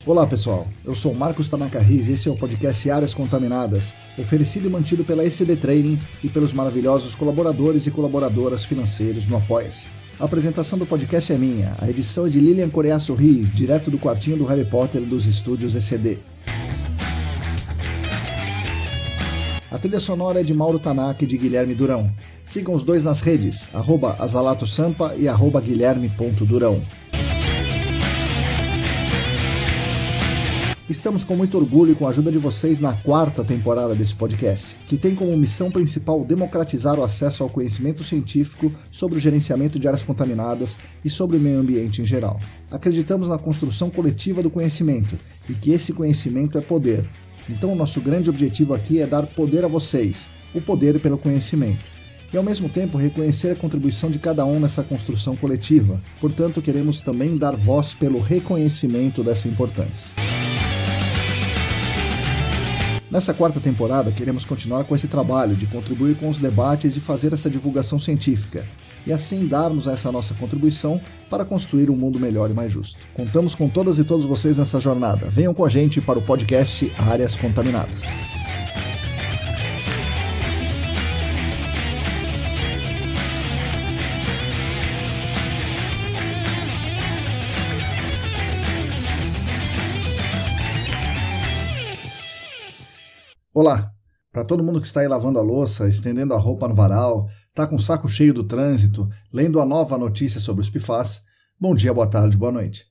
Olá pessoal, eu sou Marcos Tanaka Riz e esse é o podcast Áreas Contaminadas, oferecido e mantido pela ECD Training e pelos maravilhosos colaboradores e colaboradoras financeiros no Apoia-se. A apresentação do podcast é minha, a edição é de Lilian Coreaço Riz, direto do quartinho do Harry Potter dos estúdios ECD. A trilha sonora é de Mauro Tanaka e de Guilherme Durão. Sigam os dois nas redes, @azalatosampa e @guilherme.durão. Estamos com muito orgulho e com a ajuda de vocês na 4ª temporada desse podcast, que tem como missão principal democratizar o acesso ao conhecimento científico sobre o gerenciamento de áreas contaminadas e sobre o meio ambiente em geral. Acreditamos na construção coletiva do conhecimento e que esse conhecimento é poder. Então o nosso grande objetivo aqui é dar poder a vocês, o poder pelo conhecimento. E ao mesmo tempo reconhecer a contribuição de cada um nessa construção coletiva. Portanto, queremos também dar voz pelo reconhecimento dessa importância. Nessa 4ª temporada, queremos continuar com esse trabalho de contribuir com os debates e fazer essa divulgação científica, e assim darmos essa nossa contribuição para construir um mundo melhor e mais justo. Contamos com todas e todos vocês nessa jornada. Venham com a gente para o podcast Áreas Contaminadas. Olá! Para todo mundo que está aí lavando a louça, estendendo a roupa no varal, está com o saco cheio do trânsito, lendo a nova notícia sobre os PFAS, bom dia, boa tarde, boa noite.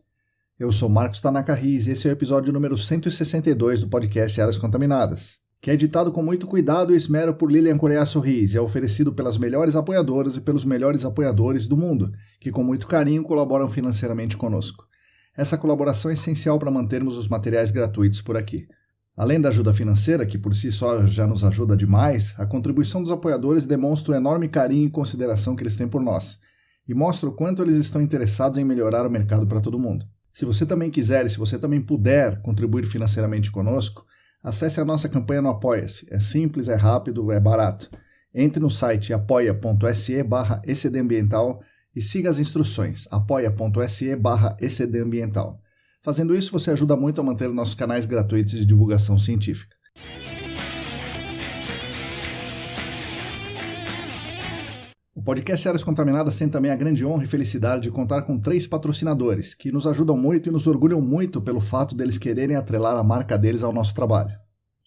Eu sou Marcos Tanaka Riz e esse é o episódio número 162 do podcast Áreas Contaminadas, que é editado com muito cuidado e esmero por Lilian Coreaço Riz e é oferecido pelas melhores apoiadoras e pelos melhores apoiadores do mundo, que com muito carinho colaboram financeiramente conosco. Essa colaboração é essencial para mantermos os materiais gratuitos por aqui. Além da ajuda financeira, que por si só já nos ajuda demais, a contribuição dos apoiadores demonstra o enorme carinho e consideração que eles têm por nós, e mostra o quanto eles estão interessados em melhorar o mercado para todo mundo. Se você também quiser e se você também puder contribuir financeiramente conosco, acesse a nossa campanha no Apoia-se. É simples, é rápido, é barato. Entre no site apoia.se/ecdambiental e siga as instruções, apoia.se/ecdambiental. Fazendo isso, você ajuda muito a manter nossos canais gratuitos de divulgação científica. O podcast Áreas Contaminadas tem também a grande honra e felicidade de contar com 3 patrocinadores, que nos ajudam muito e nos orgulham muito pelo fato deles quererem atrelar a marca deles ao nosso trabalho.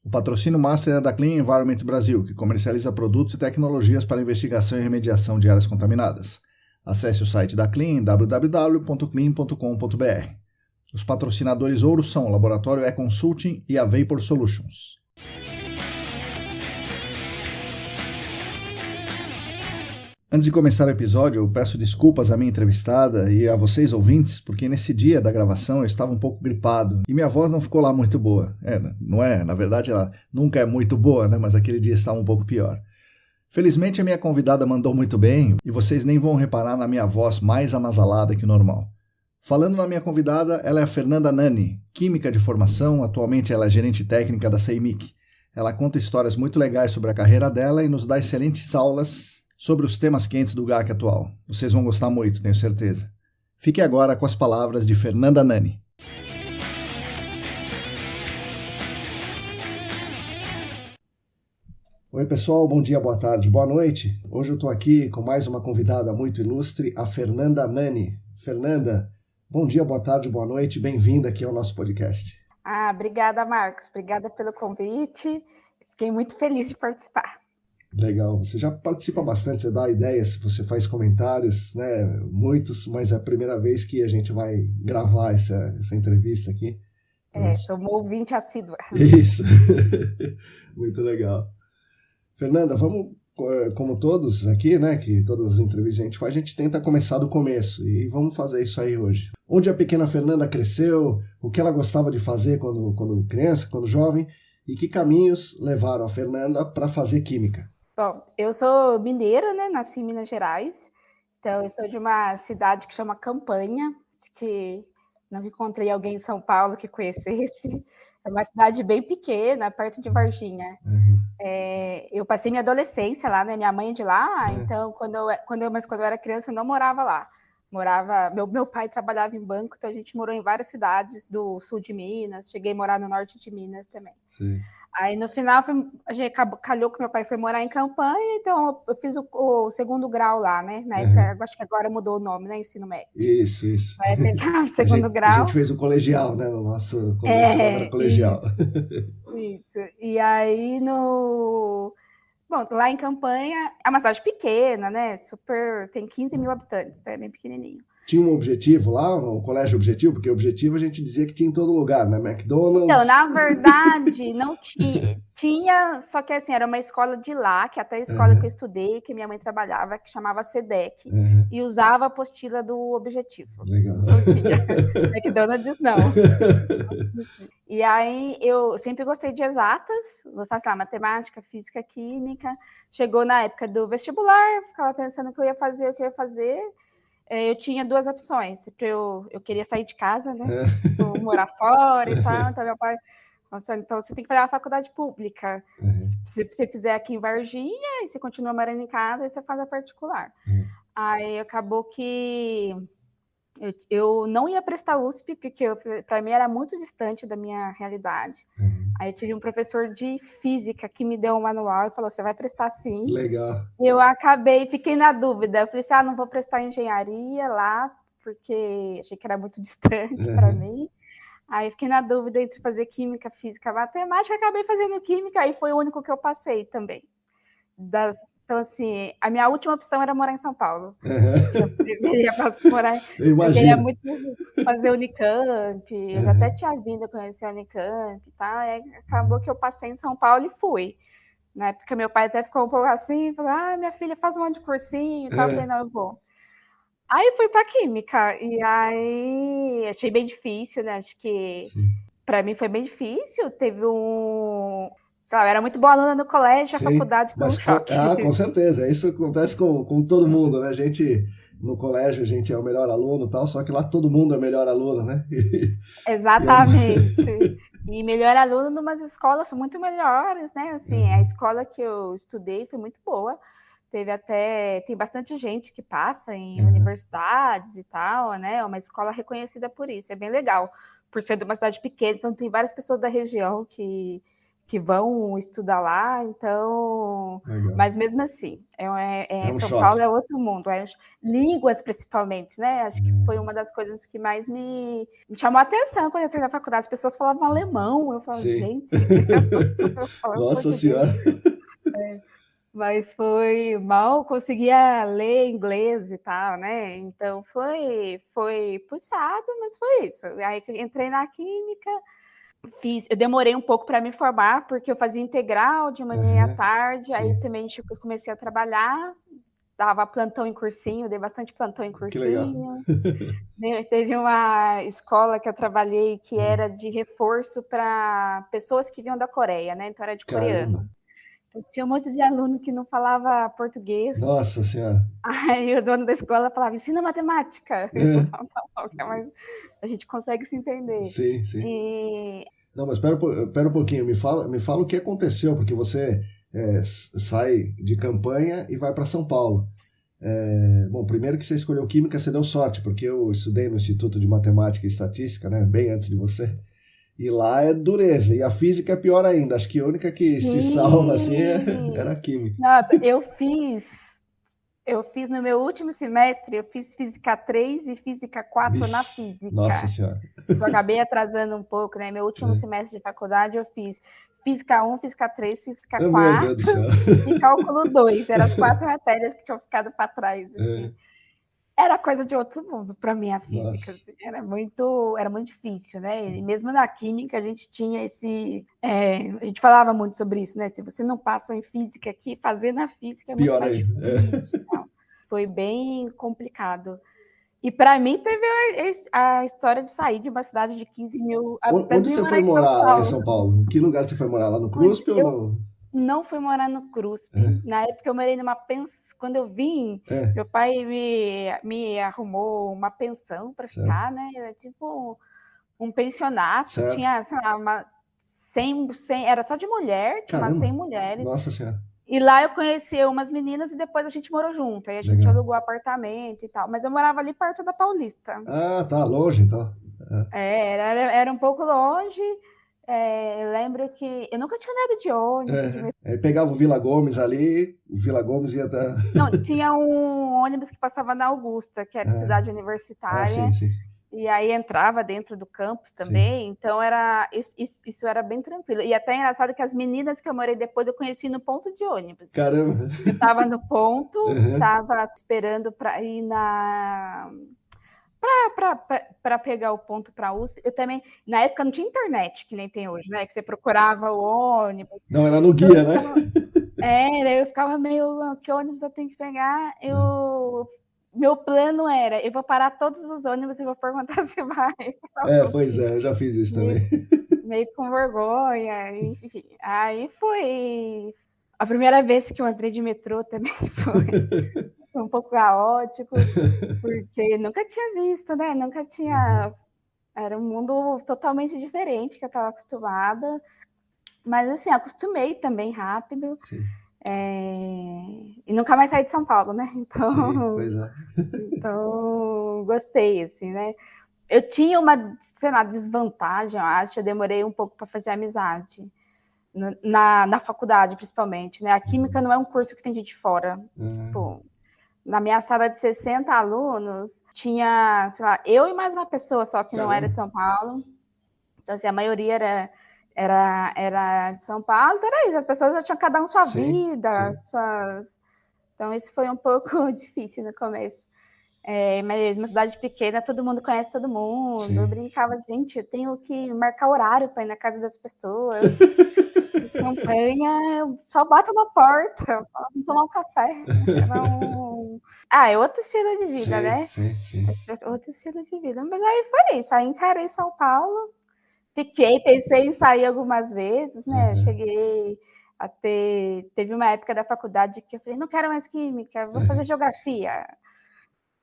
O patrocínio master é da Clean Environment Brasil, que comercializa produtos e tecnologias para investigação e remediação de áreas contaminadas. Acesse o site da Clean, www.clean.com.br. Os patrocinadores ouro são o Laboratório E-Consulting e a Vapor Solutions. Antes de começar o episódio, eu peço desculpas à minha entrevistada e a vocês ouvintes, porque nesse dia da gravação eu estava um pouco gripado e minha voz não ficou lá muito boa. Na verdade ela nunca é muito boa, né? Mas aquele dia estava um pouco pior. Felizmente a minha convidada mandou muito bem e vocês nem vão reparar na minha voz mais anasalada que o normal. Falando na minha convidada, ela é a Fernanda Nani, química de formação, atualmente ela é gerente técnica da CEMIC. Ela conta histórias muito legais sobre a carreira dela e nos dá excelentes aulas sobre os temas quentes do GAC atual. Vocês vão gostar muito, tenho certeza. Fique agora com as palavras de Fernanda Nani. Oi pessoal, bom dia, boa tarde, boa noite. Hoje eu estou aqui com mais uma convidada muito ilustre, a Fernanda Nani. Fernanda, bom dia, boa tarde, boa noite, bem-vinda aqui ao nosso podcast. Obrigada, Marcos. Obrigada pelo convite. Fiquei muito feliz de participar. Legal, você já participa bastante, você dá ideias, você faz comentários, né? Muitos, mas é a primeira vez que a gente vai gravar essa entrevista aqui. Sou uma ouvinte assídua. Isso, muito legal. Fernanda, vamos, como todos aqui, né, que todas as entrevistas a gente tenta começar do começo e vamos fazer isso aí hoje. Onde a pequena Fernanda cresceu, o que ela gostava de fazer quando criança, quando jovem, e que caminhos levaram a Fernanda para fazer química? Bom, eu sou mineira, né, nasci em Minas Gerais, então eu sou de uma cidade que chama Campanha, que não encontrei alguém em São Paulo que conhecesse. É uma cidade bem pequena, perto de Varginha. Uhum. Eu passei minha adolescência lá, né? Minha mãe é de lá, então quando eu era criança eu não morava lá. Meu pai trabalhava em banco, então a gente morou em várias cidades do sul de Minas, cheguei a morar no norte de Minas também. Sim. Aí no final a gente calhou que meu pai foi morar em Campanha, então eu fiz o segundo grau lá, né? Na época, acho que agora mudou o nome, né? Ensino médio. Isso. Aí o segundo A grau. gente fez o colegial, né? No nosso, quando esse nome era colegial. Isso. E aí Bom, lá em Campanha é uma cidade pequena, né? Tem 15 mil habitantes, então é bem pequenininho. Tinha um objetivo lá, um colégio objetivo? Porque objetivo a gente dizia que tinha em todo lugar, né? McDonald's. Então, na verdade, não tinha, só que assim, era uma escola de lá, que até a escola que eu estudei, que minha mãe trabalhava, que chamava SEDEC, e usava a apostila do objetivo. Legal. Não tinha. McDonald's, não. E aí, eu sempre gostei de exatas, gostava, sei lá, matemática, física, química. Chegou na época do vestibular, ficava pensando o que eu ia fazer. Eu tinha duas opções. Eu queria sair de casa, né? Morar fora e tal. Então, meu pai falou: então você tem que fazer uma faculdade pública. Se você fizer aqui em Varginha, e você continua morando em casa, aí você faz a particular. Aí acabou que eu não ia prestar USP, porque para mim era muito distante da minha realidade. Aí eu tive um professor de física que me deu um manual e falou: você vai prestar sim. Legal. E eu fiquei na dúvida. Eu falei assim: não vou prestar engenharia lá, porque achei que era muito distante para mim. Aí fiquei na dúvida entre fazer química, física, matemática. Acabei fazendo química e foi o único que eu passei também. Então, assim, a minha última opção era morar em São Paulo. Eu queria muito fazer Unicamp, eu até tinha vindo a conhecer a Unicamp e tal. Acabou que eu passei em São Paulo e fui. Na época, meu pai até ficou um pouco assim, falou: minha filha, faz um monte de cursinho e tal. Eu falei: não, eu vou. Aí fui para Química, e aí achei bem difícil, né? Acho que para mim foi bem difícil. Teve era muito boa aluna no colégio, a faculdade foi um choque. Com certeza, isso acontece com todo mundo, né? A gente, no colégio, a gente é o melhor aluno e tal, só que lá todo mundo é o melhor aluno, né? Exatamente. E melhor aluno em umas escolas muito melhores, né? Assim, a escola que eu estudei foi muito boa. Tem bastante gente que passa em universidades e tal, né? É uma escola reconhecida por isso, é bem legal. Por ser de uma cidade pequena, então tem várias pessoas da região que vão estudar lá, então... Legal. Mas mesmo assim, um São choque. Paulo é outro mundo. Línguas, principalmente, né? Acho que foi uma das coisas que mais me chamou a atenção quando eu entrei na faculdade. As pessoas falavam alemão, eu falava: gente... Nossa Senhora! Mas mal conseguia ler inglês e tal, né? Então foi puxado, mas foi isso. Aí entrei na química, eu demorei um pouco para me formar, porque eu fazia integral de manhã e à tarde. Aí também eu comecei a trabalhar, dava plantão em cursinho, dei bastante plantão em cursinho. Teve uma escola que eu trabalhei que era de reforço para pessoas que vinham da Coreia, né? Então era de coreano. Então, tinha um monte de aluno que não falava português. Nossa Senhora! Aí o dono da escola falava: ensina matemática. Mas a gente consegue se entender. Sim. Não, mas espera um pouquinho, me fala o que aconteceu, porque você sai de Campanha e vai para São Paulo. Bom, primeiro que você escolheu Química, você deu sorte, porque eu estudei no Instituto de Matemática e Estatística, né, bem antes de você. E lá é dureza. E a física é pior ainda. Acho que a única que se salva assim era a química. Nossa, eu fiz no meu último semestre, eu fiz Física 3 e Física 4 na física. Nossa Senhora. Eu acabei atrasando um pouco, né? Meu último semestre de faculdade eu fiz Física 1, Física 3, Física 4 meu Deus do céu. E Cálculo 2. Eram as 4 matérias que tinham ficado para trás. Assim. Era coisa de outro mundo para mim a física. Assim. Era muito difícil, né? E mesmo na química a gente tinha a gente falava muito sobre isso, né? Se você não passa em física aqui, fazer na física é muito mais difícil. Foi bem complicado. E para mim teve a história de sair de uma cidade de 15 mil habitantes. Onde você foi morar em São Paulo? Em que lugar você foi morar? Lá no CRUSP ou no... Não fui morar no CRUSP. Na época eu morei numa pensão. Quando eu vim, meu pai me arrumou uma pensão para ficar, né? Era tipo um pensionato. Tinha, sei lá, 100, era só de mulher, tinha umas 100 mulheres. Nossa Senhora. E lá eu conheci umas meninas e depois a gente morou junto. Aí a gente Legal. alugou apartamento e tal. Mas eu morava ali perto da Paulista. Ah, tá longe então. Era um pouco longe. Eu lembro que eu nunca tinha andado de ônibus, de É. metrô. Aí pegava o Vila Gomes ali, o Vila Gomes ia até. Não, tinha um ônibus que passava na Augusta, que era cidade Sim, universitária. sim, E aí entrava dentro do campus sim. também, então isso era bem tranquilo. E até é engraçado que as meninas que eu morei depois eu conheci no ponto de ônibus. Caramba. Eu estava no ponto, Uhum. estava esperando para ir para pegar o ponto para a USP. Eu também, na época não tinha internet, que nem tem hoje, né? Que você procurava o ônibus. Não, era no Então, guia, né? eu ficava meio, que ônibus eu tenho que pegar? Meu plano era, eu vou parar todos os ônibus e vou perguntar se vai. Pois é, eu já fiz isso meio, também. meio com vergonha, enfim. Aí foi a primeira vez que eu entrei de metrô também foi um pouco caótico, porque nunca tinha visto, né? Nunca tinha. Era um mundo totalmente diferente que eu estava acostumada. Mas assim, acostumei também rápido. Sim. E nunca mais saí de São Paulo, né? Sim, pois é. Então gostei, assim, né? Eu tinha uma, sei lá, desvantagem, eu acho. Eu demorei um pouco para fazer amizade. Na faculdade, principalmente, né? A química não é um curso que tem gente de fora. Tipo, na minha sala de 60 alunos, tinha, sei lá, eu e mais uma pessoa só que não era de São Paulo. Então, assim, a maioria era de São Paulo. Então, era isso, as pessoas já tinham cada um sua vida, suas... Então, isso foi um pouco difícil no começo. Mas uma cidade pequena, todo mundo conhece todo mundo. Sim. Eu brincava, gente, eu tenho que marcar horário para ir na casa das pessoas. Campanha, só bato na porta, vamos tomar um café. É outro estilo de vida, né? Sim. Outro estilo de vida. Mas aí foi isso. Aí encarei São Paulo, pensei em sair algumas vezes, né? Cheguei a ter. Teve uma época da faculdade que eu falei, não quero mais química, vou fazer geografia.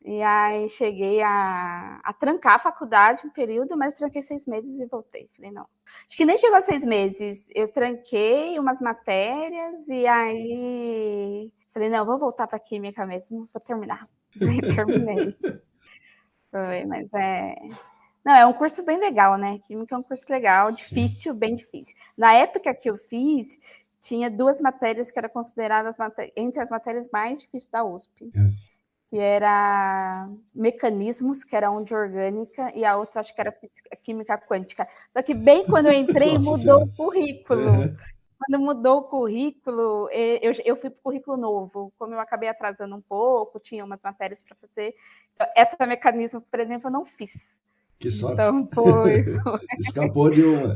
E aí cheguei a trancar a faculdade um período, mas tranquei 6 meses e voltei. Falei, não. Acho que nem chegou a 6 meses. Eu tranquei umas matérias e aí falei, não, vou voltar para química mesmo, vou terminar. Aí terminei. Foi, mas Não, é um curso bem legal, né? Química é um curso legal, difícil, bem difícil. Na época que eu fiz, tinha 2 matérias que eram consideradas entre as matérias mais difíceis da USP. Que era mecanismos, que era um de orgânica, e a outra acho que era química quântica. Só que bem quando eu entrei, mudou o currículo. Quando mudou o currículo, eu fui para o currículo novo. Como eu acabei atrasando um pouco, tinha umas matérias para fazer. Essa mecanismo, por exemplo, eu não fiz. Que sorte. Então foi. Escapou de uma.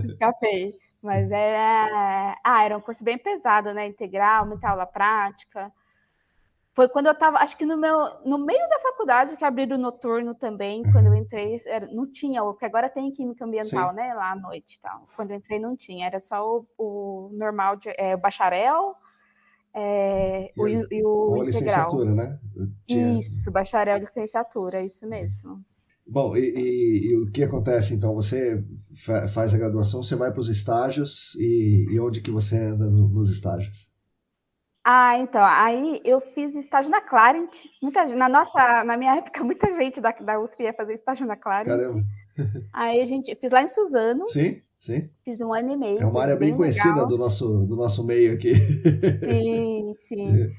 Escapei. Mas era um curso bem pesado, né? Integral, muita aula prática. Foi quando eu estava, acho que no meio da faculdade, que abriram o noturno também, quando eu entrei, não tinha, porque agora tem química ambiental, né, lá à noite e tal. Quando eu entrei não tinha, era só o normal, o bacharel e o integral. Licenciatura, né? Isso, bacharel e licenciatura, isso mesmo. Bom, e o que acontece então? Você faz a graduação, você vai para os estágios e onde que você anda nos estágios? Então, aí eu fiz estágio na Clarent. Na minha época, muita gente da USP ia fazer estágio na Clarent. Caramba. Aí fiz lá em Suzano. Sim. Fiz 1 ano e meio. É uma área bem conhecida do nosso meio aqui. Sim.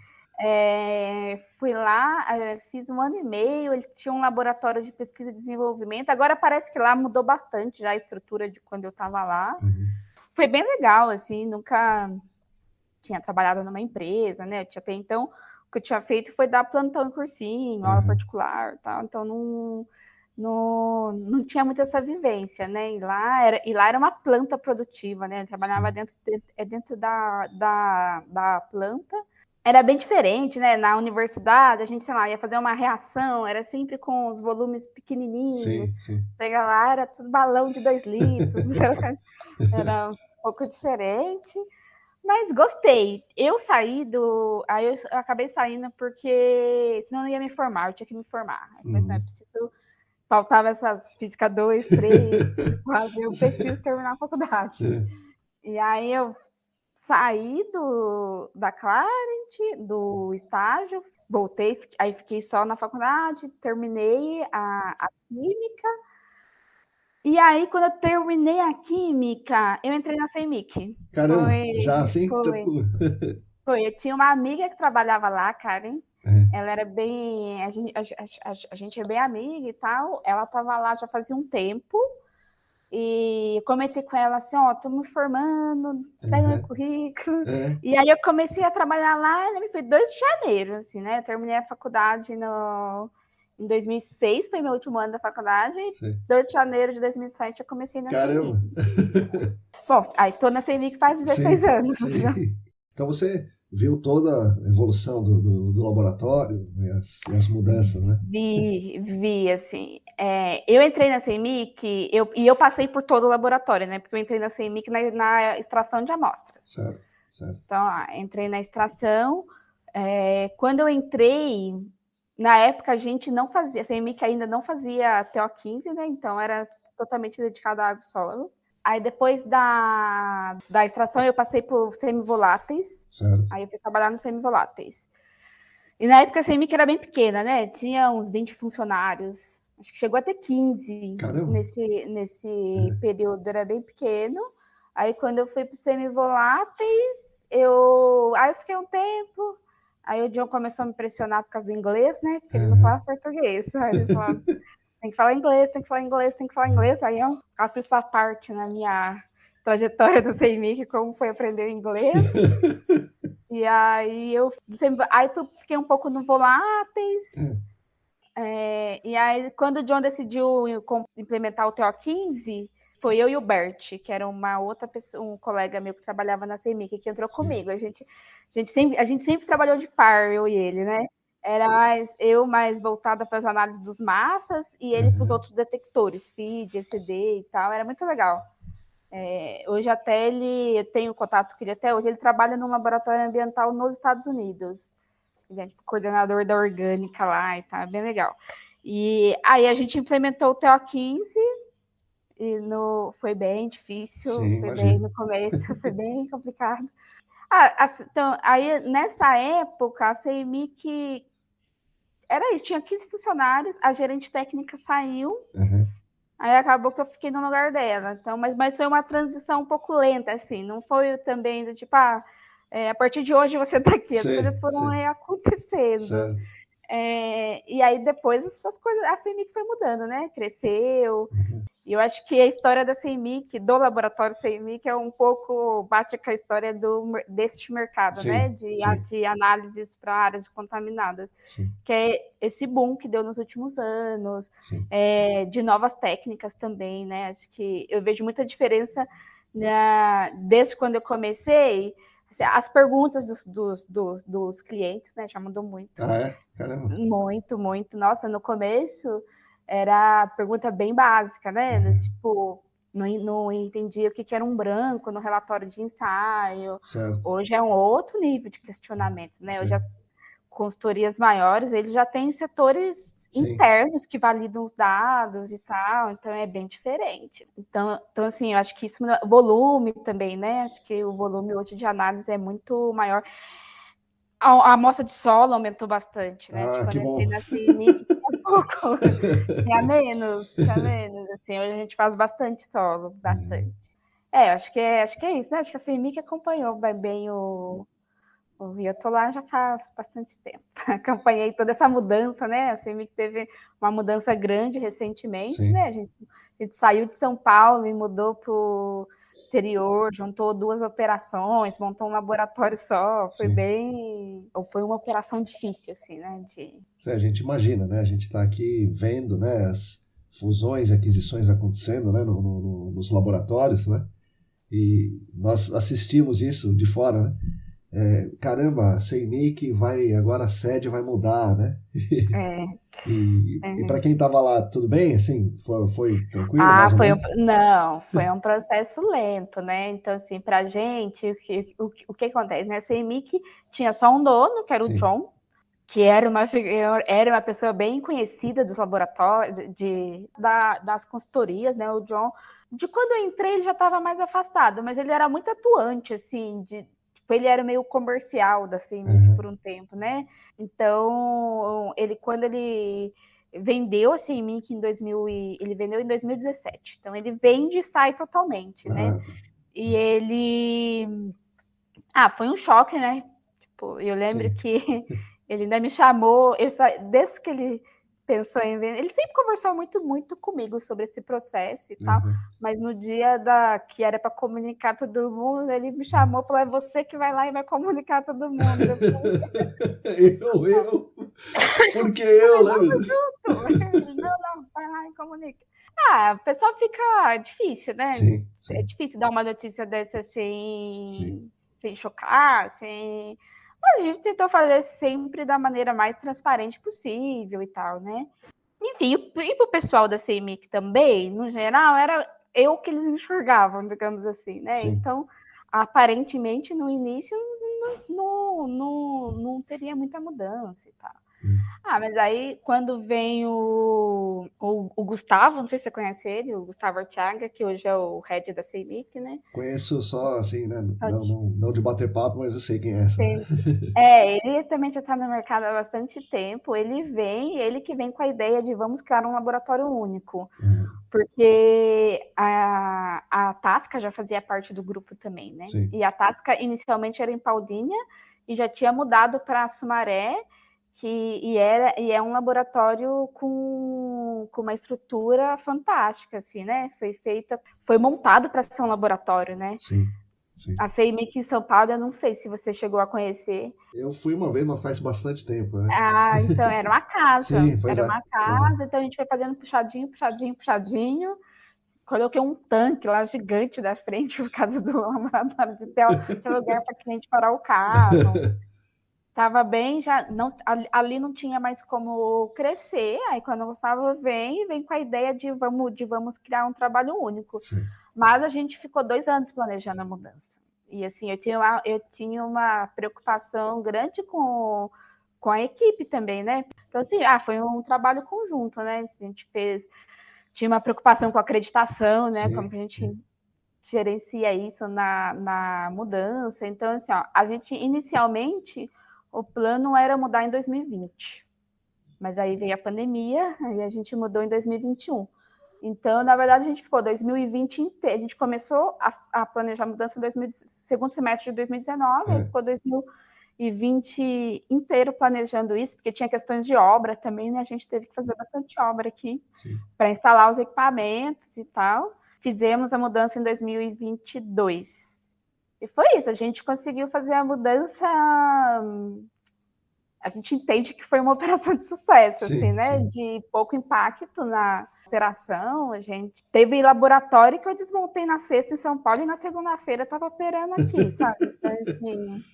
Fui lá, fiz 1 ano e meio. Eles tinham um laboratório de pesquisa e desenvolvimento. Agora parece que lá mudou bastante já a estrutura de quando eu estava lá. Foi bem legal, assim, nunca tinha trabalhado numa empresa, né? Até então, o que eu tinha feito foi dar plantão em cursinho, aula particular, tal. Então não tinha muito essa vivência, né? E lá era uma planta produtiva, né? Eu trabalhava dentro da planta. Era bem diferente, né? Na universidade, a gente, sei lá, ia fazer uma reação, era sempre com os volumes pequenininhos. Chega lá, era tudo balão de 2 litros. Era um pouco diferente. Mas gostei. Eu saí Aí eu acabei saindo porque senão eu não ia me formar, eu tinha que me formar. Mas não é preciso. Faltava essas física 2, 3, 4, eu preciso terminar a faculdade. E aí eu saí da Clarent, do estágio, voltei, aí fiquei só na faculdade, terminei a química. E aí, quando eu terminei a química, eu entrei na CEMIC. Caramba, já assim? Foi. Eu tinha uma amiga que trabalhava lá, Karen. Ela era bem. A gente é bem amiga e tal. Ela estava lá já fazia um tempo. E eu comentei com ela assim: ó, tô me formando, pega meu currículo. E aí eu comecei a trabalhar lá, foi 2 de janeiro, assim, né? Eu terminei a faculdade em 2006, foi meu último ano da faculdade. Sim. 2 de janeiro de 2007 eu comecei na Caramba! CEMIC. Bom, aí tô na CEMIC faz 16 anos. Sim. Né? Então você viu toda a evolução do laboratório e as mudanças, né? Vi, assim. Eu entrei na CEMIC e eu passei por todo o laboratório, né? Porque eu entrei na CEMIC na extração de amostras. Certo. Então, entrei na extração. Quando eu entrei, na época a gente não fazia, a CEMIC ainda não fazia TO15, né? Então era totalmente dedicado à água e solo. Aí depois da extração eu passei por semivoláteis. Certo. Aí eu fui trabalhar nos semivoláteis. E na época a CEMIC era bem pequena, né? Tinha uns 20 funcionários. Acho que chegou a ter 15. Caramba. Nesse período, era bem pequeno. Aí quando eu fui para os semivoláteis, aí eu fiquei um tempo. Aí o John começou a me pressionar por causa do inglês, né? Porque ele não fala português. Aí ele falou: tem que falar inglês, tem que falar inglês, tem que falar inglês. Aí eu fiz essa parte na minha trajetória do CEMIC, como foi aprender inglês. E aí fiquei um poupouco no voláteis. E aí, quando o John decidiu implementar o TO15, foi eu e o Bert, que era uma outra pessoa, um colega meu que trabalhava na CEMIC, que entrou comigo. A gente sempre trabalhou de par, eu e ele, né? Era mais voltada para as análises dos massas e ele para os outros detectores, FID, ECD e tal. Era muito legal. Hoje até eu tenho contato com ele até hoje. Ele trabalha num laboratório ambiental nos Estados Unidos. Ele é coordenador da orgânica lá e tal, é bem legal. E aí a gente implementou o TO15 e foi bem difícil, foi bem no começo, foi bem complicado. Então, aí nessa época a CEMIC era isso, tinha 15 funcionários, a gerente técnica saiu. Aí acabou que eu fiquei no lugar dela. Então, mas foi uma transição um pouco lenta, assim. Não foi também do tipo, a partir de hoje você está aqui. As coisas foram acontecendo. E aí depois essas coisas, a CEMIC foi mudando, né? Cresceu. E eu acho que a história da CEMIC, do laboratório CEMIC, é um pouco bate com a história deste mercado, né? De análises para áreas contaminadas. Que é esse boom que deu nos últimos anos, de novas técnicas também, né? Acho que eu vejo muita diferença desde quando eu comecei. As perguntas dos clientes, né? Já mudou muito. Caramba. Muito, muito. Nossa, no começo era pergunta bem básica, né? Tipo, não entendia o que era um branco no relatório de ensaio. Certo. Hoje é um outro nível de questionamento, né? Hoje as consultorias maiores, eles já têm setores internos que validam os dados e tal, então é bem diferente. Então assim, eu acho que isso, volume também, né? Acho que o volume hoje de análise é muito maior. A amostra de solo aumentou bastante, né? Que eu bom. entrei na CEMIC, tinha menos. Assim, hoje a gente faz bastante solo, bastante. Acho que é isso, né? Acho que a CEMIC acompanhou bem eu tô lá já faz bastante tempo. Acompanhei toda essa mudança, né? A CEMIC teve uma mudança grande recentemente, né? A gente saiu de São Paulo e mudou para o interior, juntou 2 operações, montou um laboratório só. Foi uma operação difícil, assim, né? A gente imagina, né? A gente está aqui vendo, né, as fusões e aquisições acontecendo, né, nos laboratórios, né? E nós assistimos isso de fora, né? Caramba, a CEMIC agora a sede vai mudar, né? E para quem estava lá, tudo bem? Assim, foi tranquilo? Não, foi um processo lento, né? Então, assim, para a gente, o que acontece, né? A CEMIC tinha só um dono, que era o John, que era uma pessoa bem conhecida dos laboratórios, das consultorias, né? O John, de quando eu entrei, ele já estava mais afastado, mas ele era muito atuante, assim, ele era meio comercial da CEMIG por um tempo, né? Então, quando ele vendeu a CEMIG ele vendeu em 2017. Então, ele vende e sai totalmente, né? E ele... foi um choque, né? Tipo, eu lembro que ele ainda me chamou, desde que ele pensou em vender, ele sempre conversou muito comigo sobre esse processo e tal, mas no dia que era para comunicar todo mundo, ele me chamou e falou, é você que vai lá e vai comunicar todo mundo. eu? Por que eu, né? Não, vai lá e comunica. O pessoal fica difícil, né? Sim. É difícil dar uma notícia dessa sem chocar, sem... Mas a gente tentou fazer sempre da maneira mais transparente possível e tal, né? Enfim, e pro pessoal da CEMIG também, no geral, era eu que eles enxergavam, digamos assim, né? Sim. Então, aparentemente, no início, não teria muita mudança e tal. Mas aí, quando vem o Gustavo, não sei se você conhece ele, o Gustavo Arteaga, que hoje é o head da CEMIG, né? Conheço só, assim, né? Não de bater papo, mas eu sei quem é essa. Ele também já está no mercado há bastante tempo. Ele que vem com a ideia de vamos criar um laboratório único. Porque a Tasca já fazia parte do grupo também, né? Sim. E a Tasca inicialmente era em Paulínia e já tinha mudado para Sumaré, e é um laboratório com uma estrutura fantástica, assim, né? Foi montado para ser um laboratório, né? Sim. A CEMIG em São Paulo, eu não sei se você chegou a conhecer. Eu fui uma vez, mas faz bastante tempo, né? Então era uma casa. Sim, era uma casa, então a gente foi fazendo puxadinho. Coloquei um tanque lá gigante da frente por causa do laboratório de ter lugar para cliente parar o carro. Tava bem, ali não tinha mais como crescer. Aí quando o Gustavo vem com a ideia de vamos criar um trabalho único. Sim. Mas a gente ficou 2 anos planejando a mudança. E assim, eu tinha uma preocupação grande com a equipe também, né? Então, assim, foi um trabalho conjunto, né? A gente tinha uma preocupação com a acreditação, né? Sim, como que a gente gerencia isso na mudança. Então, assim, a gente inicialmente, o plano era mudar em 2020. Mas aí veio a pandemia e a gente mudou em 2021. Então, na verdade, a gente ficou 2020 inteiro. A gente começou a planejar a mudança no segundo semestre de 2019, aí ficou 2020 inteiro planejando isso, porque tinha questões de obra também, né? A gente teve que fazer bastante obra aqui para instalar os equipamentos e tal. Fizemos a mudança em 2022. E foi isso, a gente conseguiu fazer a mudança. A gente entende que foi uma operação de sucesso, assim, né? De pouco impacto na operação. A gente teve laboratório que eu desmontei na sexta em São Paulo e na segunda-feira estava operando aqui, sabe? Então, assim,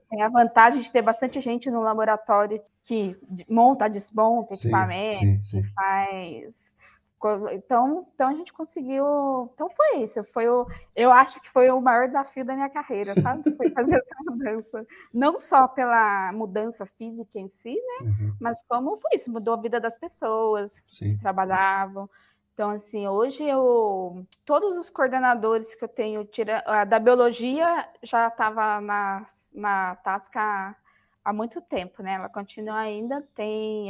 tem a vantagem de ter bastante gente no laboratório que monta, desmonta equipamento, que faz... Então a gente conseguiu. Então foi isso. Eu acho que foi o maior desafio da minha carreira, sabe? Foi fazer essa mudança. Não só pela mudança física em si, né? Mas como foi isso, mudou a vida das pessoas que trabalhavam. Então, assim, hoje todos os coordenadores que eu tenho, da biologia, já estava na Tasca há muito tempo, né? Ela continua ainda,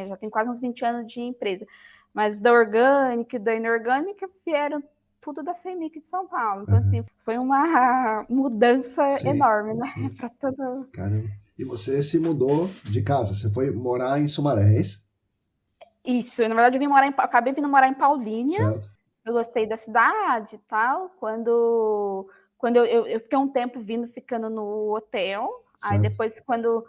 já tem quase uns 20 anos de empresa. Mas da orgânica e da inorgânica vieram tudo da CEMIG de São Paulo. Então, assim, foi uma mudança enorme, né? Para todo... Caramba. E você se mudou de casa, você foi morar em Sumaré, é isso? Isso, na verdade acabei vindo morar em Paulínia. Certo. Eu gostei da cidade e tal. Quando eu fiquei um tempo ficando no hotel. Certo. Aí depois, quando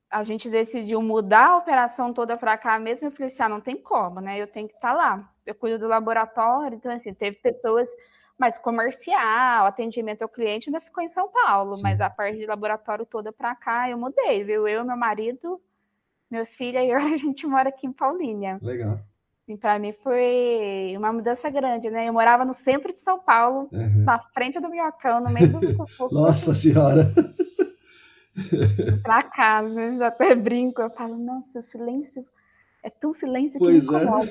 a gente decidiu mudar a operação toda para cá mesmo, eu falei assim, não tem como, né? Eu tenho que estar lá. Eu cuido do laboratório, então, assim, teve pessoas mais comercial, atendimento ao cliente, ainda ficou em São Paulo, mas a parte de laboratório toda para cá, eu mudei, viu? Eu, meu marido, meu filho, e a gente mora aqui em Paulínia. Legal. E para mim foi uma mudança grande, né? Eu morava no centro de São Paulo, na frente do Minhocão, no meio do... Nossa Senhora! Pra cá, né? Já até brinco, eu falo, nossa, o silêncio é tão silêncio que me incomoda.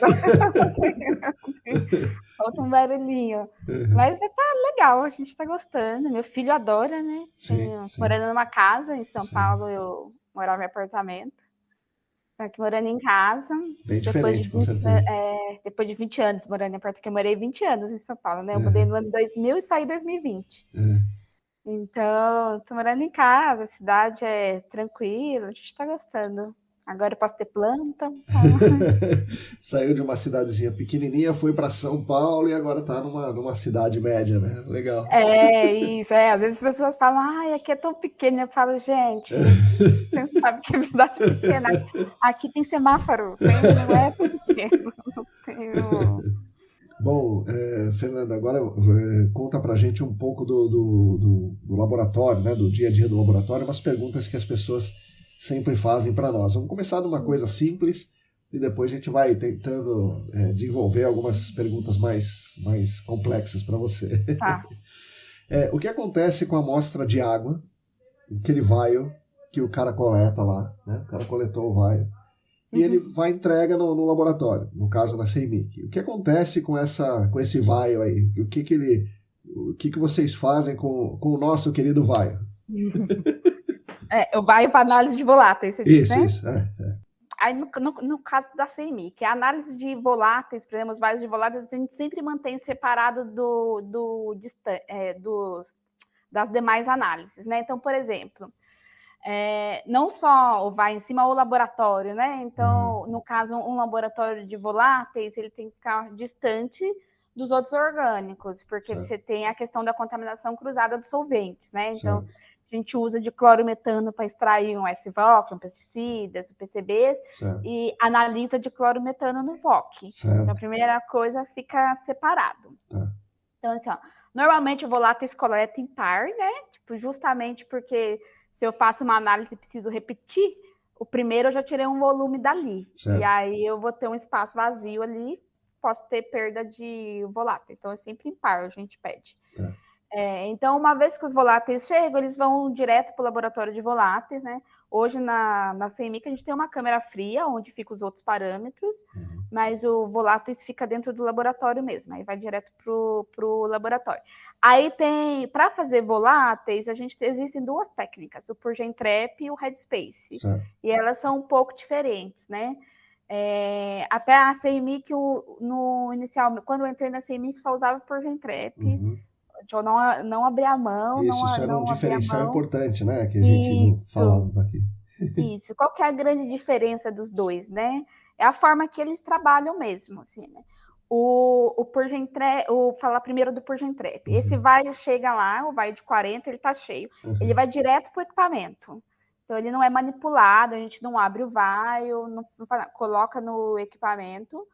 solta um barulhinho. Uhum. Mas tá legal, a gente tá gostando. Meu filho adora, né? Sim, sim, Morando numa casa em São sim. Paulo, eu morava em apartamento. Tô aqui morando em casa, Bem depois de diferente, com 20, certeza. depois de 20 anos morando em apartamento, que eu morei 20 anos em São Paulo, né? Eu mudei Uhum. no ano 2000 e saí em 2020. Uhum. Então, tô morando em casa, a cidade é tranquila, a gente tá gostando. Agora eu posso ter planta, então... Saiu de uma cidadezinha pequenininha, foi para São Paulo e agora tá numa cidade média, né? Legal. É isso, às vezes as pessoas falam, ai, aqui é tão pequeno, eu falo, gente, você sabe que é cidade pequena, aqui tem semáforo, não é tão pequeno, não tem... Bom, Fernanda, agora conta pra gente um pouco do laboratório, né? Do dia a dia do laboratório, umas perguntas que as pessoas sempre fazem para nós. Vamos começar de uma coisa simples e depois a gente vai tentando desenvolver algumas perguntas mais complexas para você. Tá. O que acontece com a amostra de água, aquele vaio que o cara coleta lá, né? O cara coletou o vaio e ele vai e entrega no laboratório, no caso na CEMIC. O que acontece com esse vaio aí? O que vocês fazem com o nosso querido vaio? Eu vai para análise de voláteis, você diz, né? Isso. Aí, no caso da CMI, que é a análise de voláteis, por exemplo, os vaios de voláteis, a gente sempre mantém separado das demais análises, né? Então, por exemplo, não só o vai em cima, o laboratório, né? Então, no caso, um laboratório de voláteis, ele tem que ficar distante dos outros orgânicos, porque Certo. você tem a questão da contaminação cruzada dos solventes, né? Então, Certo. a gente usa de clorometano para extrair um SVOC, um pesticidas, PCBs, Certo. e analisa de clorometano no VOC. Certo. Então, a primeira coisa fica separado. Tá. Então, assim, normalmente o voláteis coleta em par, né? Tipo, justamente porque se eu faço uma análise e preciso repetir, o primeiro eu já tirei um volume dali. Certo. E aí eu vou ter um espaço vazio ali, posso ter perda de voláteis. Então é sempre em par, a gente pede. Tá. Então, uma vez que os voláteis chegam, eles vão direto para o laboratório de voláteis, né? Hoje, na CMIC, a gente tem uma câmera fria, onde ficam os outros parâmetros, mas o voláteis fica dentro do laboratório mesmo, aí vai direto para o laboratório. Aí tem, para fazer voláteis, existem duas técnicas, o Purgentrep e o Headspace, e elas são um pouco diferentes, né? Até a CMIC, no inicial, quando eu entrei na CMIC, só usava o Purgentrep, de eu não abrir a mão, isso era um diferencial importante, né? Que a gente não falava aqui. Isso. Qual que é a grande diferença dos dois, né? É a forma que eles trabalham mesmo, assim, né? O Purgentrep, falar primeiro do Purgentrep. Esse vaio chega lá, o vaio de 40, ele tá cheio. Ele vai direto pro equipamento. Então, ele não é manipulado, a gente não abre o vaio, não coloca no equipamento.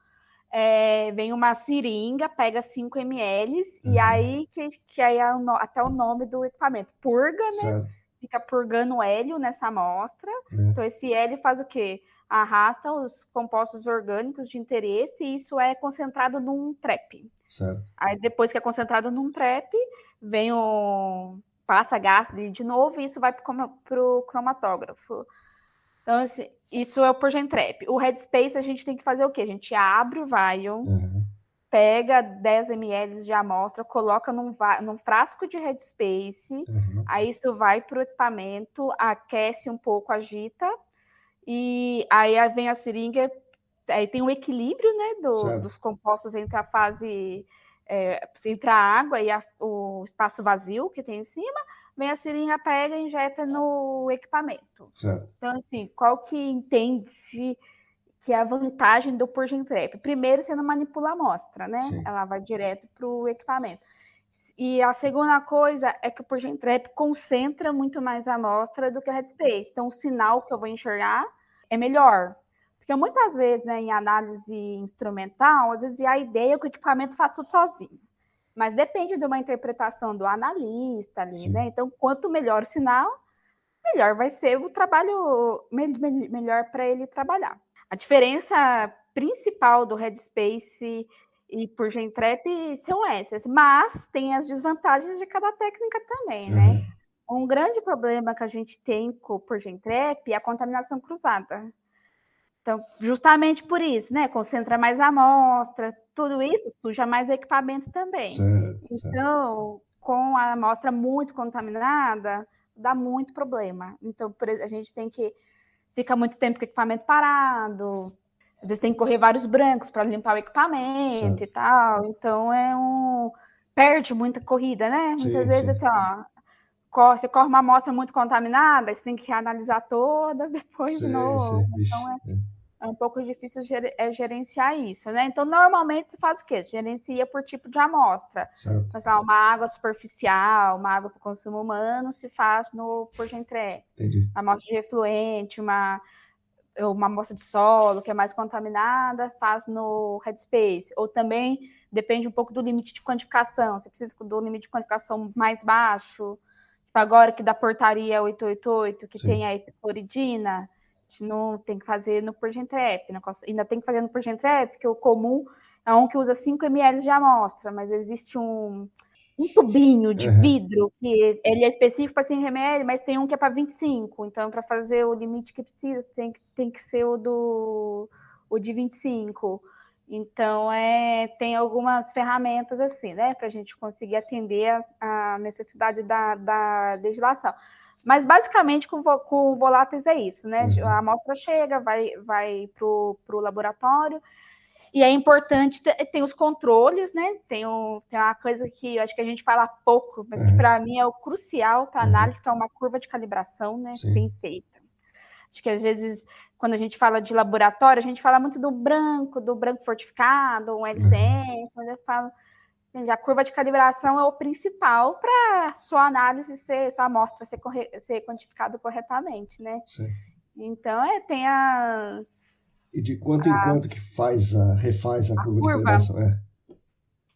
Vem uma seringa, pega 5 ml, e aí que aí é até o nome do equipamento. Purga, né? Fica purgando hélio nessa amostra. Então, esse hélio faz o quê? Arrasta os compostos orgânicos de interesse e isso é concentrado num trap. Certo. Aí, depois que é concentrado num trap, vem passa gás de novo e isso vai para o cromatógrafo. Então, assim, isso é o Purgentrep. O Headspace, a gente tem que fazer o quê? A gente abre o vaio, pega 10 ml de amostra, coloca num frasco de Headspace, aí isso vai para o equipamento, aquece um pouco, agita, e aí vem a seringa, aí tem um equilíbrio, né, dos compostos entre a fase, entre a água e o espaço vazio que tem em cima, vem a seringa, pega e injeta no equipamento. Certo. Então, assim, qual que entende-se que é a vantagem do Purgentrep? Primeiro, você não manipula a amostra, né? Sim. Ela vai direto para o equipamento. E a segunda coisa é que o Purgentrep concentra muito mais a amostra do que o Headspace. Então, o sinal que eu vou enxergar é melhor. Porque muitas vezes, né, em análise instrumental, às vezes a ideia é que o equipamento faz tudo sozinho. Mas depende de uma interpretação do analista ali, né? Então, quanto melhor o sinal, melhor vai ser o trabalho, melhor para ele trabalhar. A diferença principal do Headspace e Purgentrep são essas, mas tem as desvantagens de cada técnica também, né? Um grande problema que a gente tem com o Purgentrep é a contaminação cruzada. Então, justamente por isso, né? Concentra mais a amostra, tudo isso suja mais o equipamento também. Certo, então, com a amostra muito contaminada, dá muito problema. Então, a gente tem que ficar muito tempo com o equipamento parado, às vezes tem que correr vários brancos para limpar o equipamento e tal. Então, perde muita corrida, né? Muitas vezes, assim, você corre uma amostra muito contaminada, você tem que analisar todas depois de novo. Então, é um pouco difícil gerenciar isso, né? Então, normalmente, você faz o quê? Gerencia por tipo de amostra. Então, uma água superficial, uma água para consumo humano, se faz por Gentrep. Uma amostra de efluente, uma amostra de solo, que é mais contaminada, faz no Headspace. Ou também, depende um pouco do limite de quantificação. Você precisa do limite de quantificação mais baixo. Agora que da portaria 888, que tem a epicloridina, a gente não tem que fazer no Porgentrep, ainda tem que fazer no Porgentrep, porque o comum é um que usa 5 ml de amostra, mas existe um tubinho de vidro que ele é específico para 5 ml, mas tem um que é para 25, então para fazer o limite que precisa tem que ser o de 25. Então, tem algumas ferramentas assim, né, para a gente conseguir atender a necessidade da legislação. Mas, basicamente, com voláteis é isso, né? A amostra chega, vai para o laboratório, e é importante, tem os controles, né? Tem uma coisa que eu acho que a gente fala pouco, mas que para mim é o crucial para análise, que é uma curva de calibração, né? Bem feita. Acho que às vezes, quando a gente fala de laboratório, a gente fala muito do branco fortificado, um LCM, quando eu falo, a curva de calibração é o principal para sua análise sua amostra ser quantificada corretamente, né? Então, tem as... E de quanto em quanto que refaz a curva de calibração?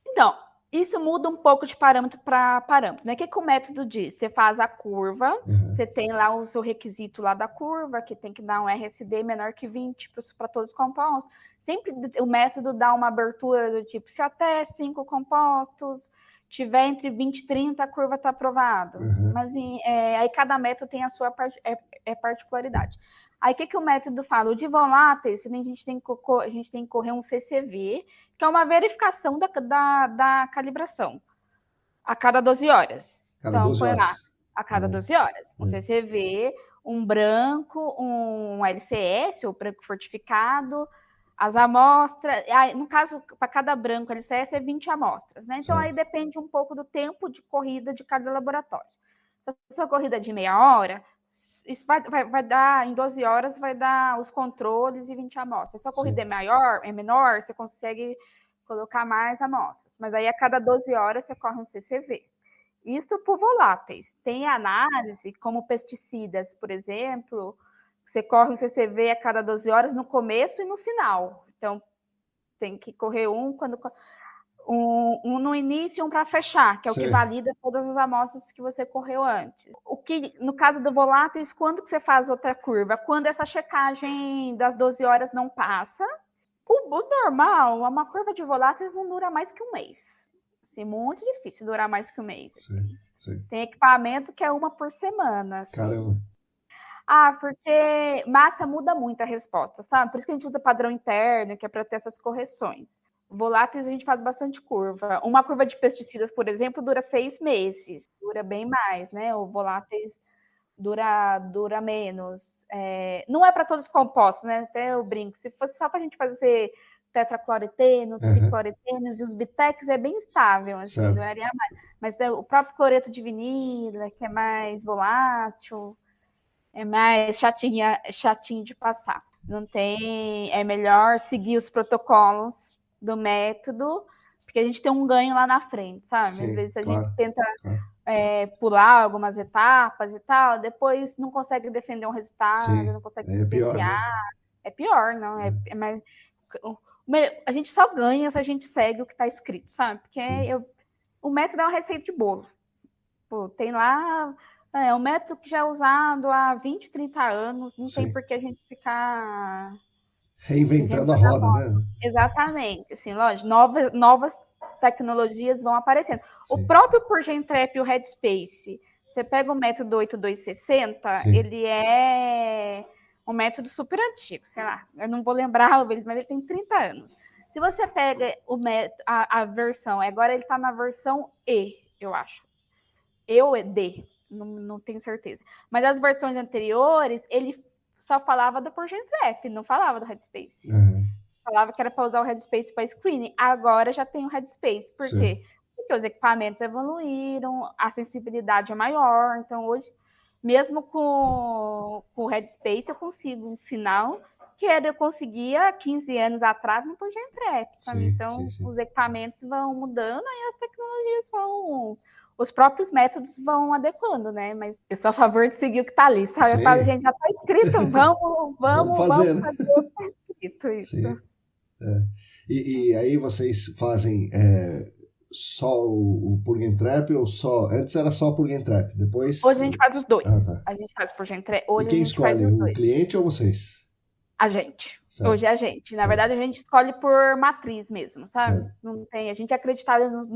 Então, isso muda um pouco de parâmetro para parâmetro, né? O que o método diz? Você faz a curva, você tem lá o seu requisito lá da curva, que tem que dar um RSD menor que 20 para todos os compostos. Sempre o método dá uma abertura do tipo, se até 5 compostos tiver entre 20 e 30, a curva está aprovada. Mas aí cada método tem a sua particularidade. Aí o que o método fala? O de voláteis, a gente tem que correr um CCV, que é uma verificação da calibração, a cada 12 horas. Então, põe lá, a cada 12 horas. Um CCV, um branco, um LCS, ou branco fortificado, as amostras. No caso, para cada branco LCS é 20 amostras, né? Então, aí depende um pouco do tempo de corrida de cada laboratório. Se a sua corrida é de meia hora, isso vai dar, em 12 horas, vai dar os controles e 20 amostras. Se a sua corrida é menor, você consegue colocar mais amostras. Mas aí, a cada 12 horas, você corre um CCV. Isso por voláteis. Tem análise, como pesticidas, por exemplo, você corre um CCV a cada 12 horas no começo e no final. Então, tem que correr um no início e um para fechar, que é o que valida todas as amostras que você correu antes. No caso do voláteis, quando que você faz outra curva? Quando essa checagem das 12 horas não passa. O normal, uma curva de voláteis não dura mais que um mês. Assim, muito difícil durar mais que um mês. Assim. Tem equipamento que é uma por semana. Assim. Caramba. Porque massa muda muito a resposta, sabe? Por isso que a gente usa padrão interno, que é para ter essas correções. Voláteis a gente faz bastante curva. Uma curva de pesticidas, por exemplo, dura 6 meses. Dura bem mais, né? O voláteis dura menos. Não é para todos os compostos, né? Até eu brinco. Se fosse só para a gente fazer tetracloreteno, tricloretenos e os bitex, é bem estável, assim, duraria mais. Mas o próprio cloreto de vinila, que é mais volátil, é mais chatinho de passar. Não tem... É melhor seguir os protocolos do método, porque a gente tem um ganho lá na frente, sabe? Às vezes a gente tenta pular algumas etapas e tal, depois não consegue defender um resultado, não consegue diferenciar. É pior, não? É mais... A gente só ganha se a gente segue o que está escrito, sabe? Porque o método é uma receita de bolo. Pô, tem lá... É um método que já é usado há 20, 30 anos, não tem por que a gente ficar... Reinventando a roda, né? Exatamente. Assim, lógico, novas tecnologias vão aparecendo. O próprio Porgentrep e o Headspace, você pega o método 8260, ele é um método super antigo, sei lá, eu não vou lembrar, mas ele tem 30 anos. Se você pega a versão, agora ele está na versão E, eu acho. E ou D, não tenho certeza. Mas as versões anteriores, ele só falava do Project Trap, não falava do Headspace. Falava que era para usar o Headspace para screening. Agora já tem o Headspace. Por quê? Porque os equipamentos evoluíram, a sensibilidade é maior. Então, hoje, mesmo com o Headspace, eu consigo um sinal que eu conseguia 15 anos atrás no Project Trap, sabe? Então, os equipamentos vão mudando e as tecnologias vão... Os próprios métodos vão adequando, né? Mas eu sou a favor de seguir o que está ali, sabe? Eu falo, gente, já está escrito, vamos fazer, né? Fazer o que está escrito, isso. Sim. E aí vocês fazem só o Plug and Trap ou só... Antes era só o Plug and Trap, depois... Hoje a gente faz os dois. Tá. A gente faz o Plug and Trap. Hoje e quem a gente faz escolhe, os dois. o cliente ou vocês? A gente. Certo. Hoje é a gente. Na verdade, a gente escolhe por matriz mesmo, sabe? Certo. Não tem... A gente é acreditado nos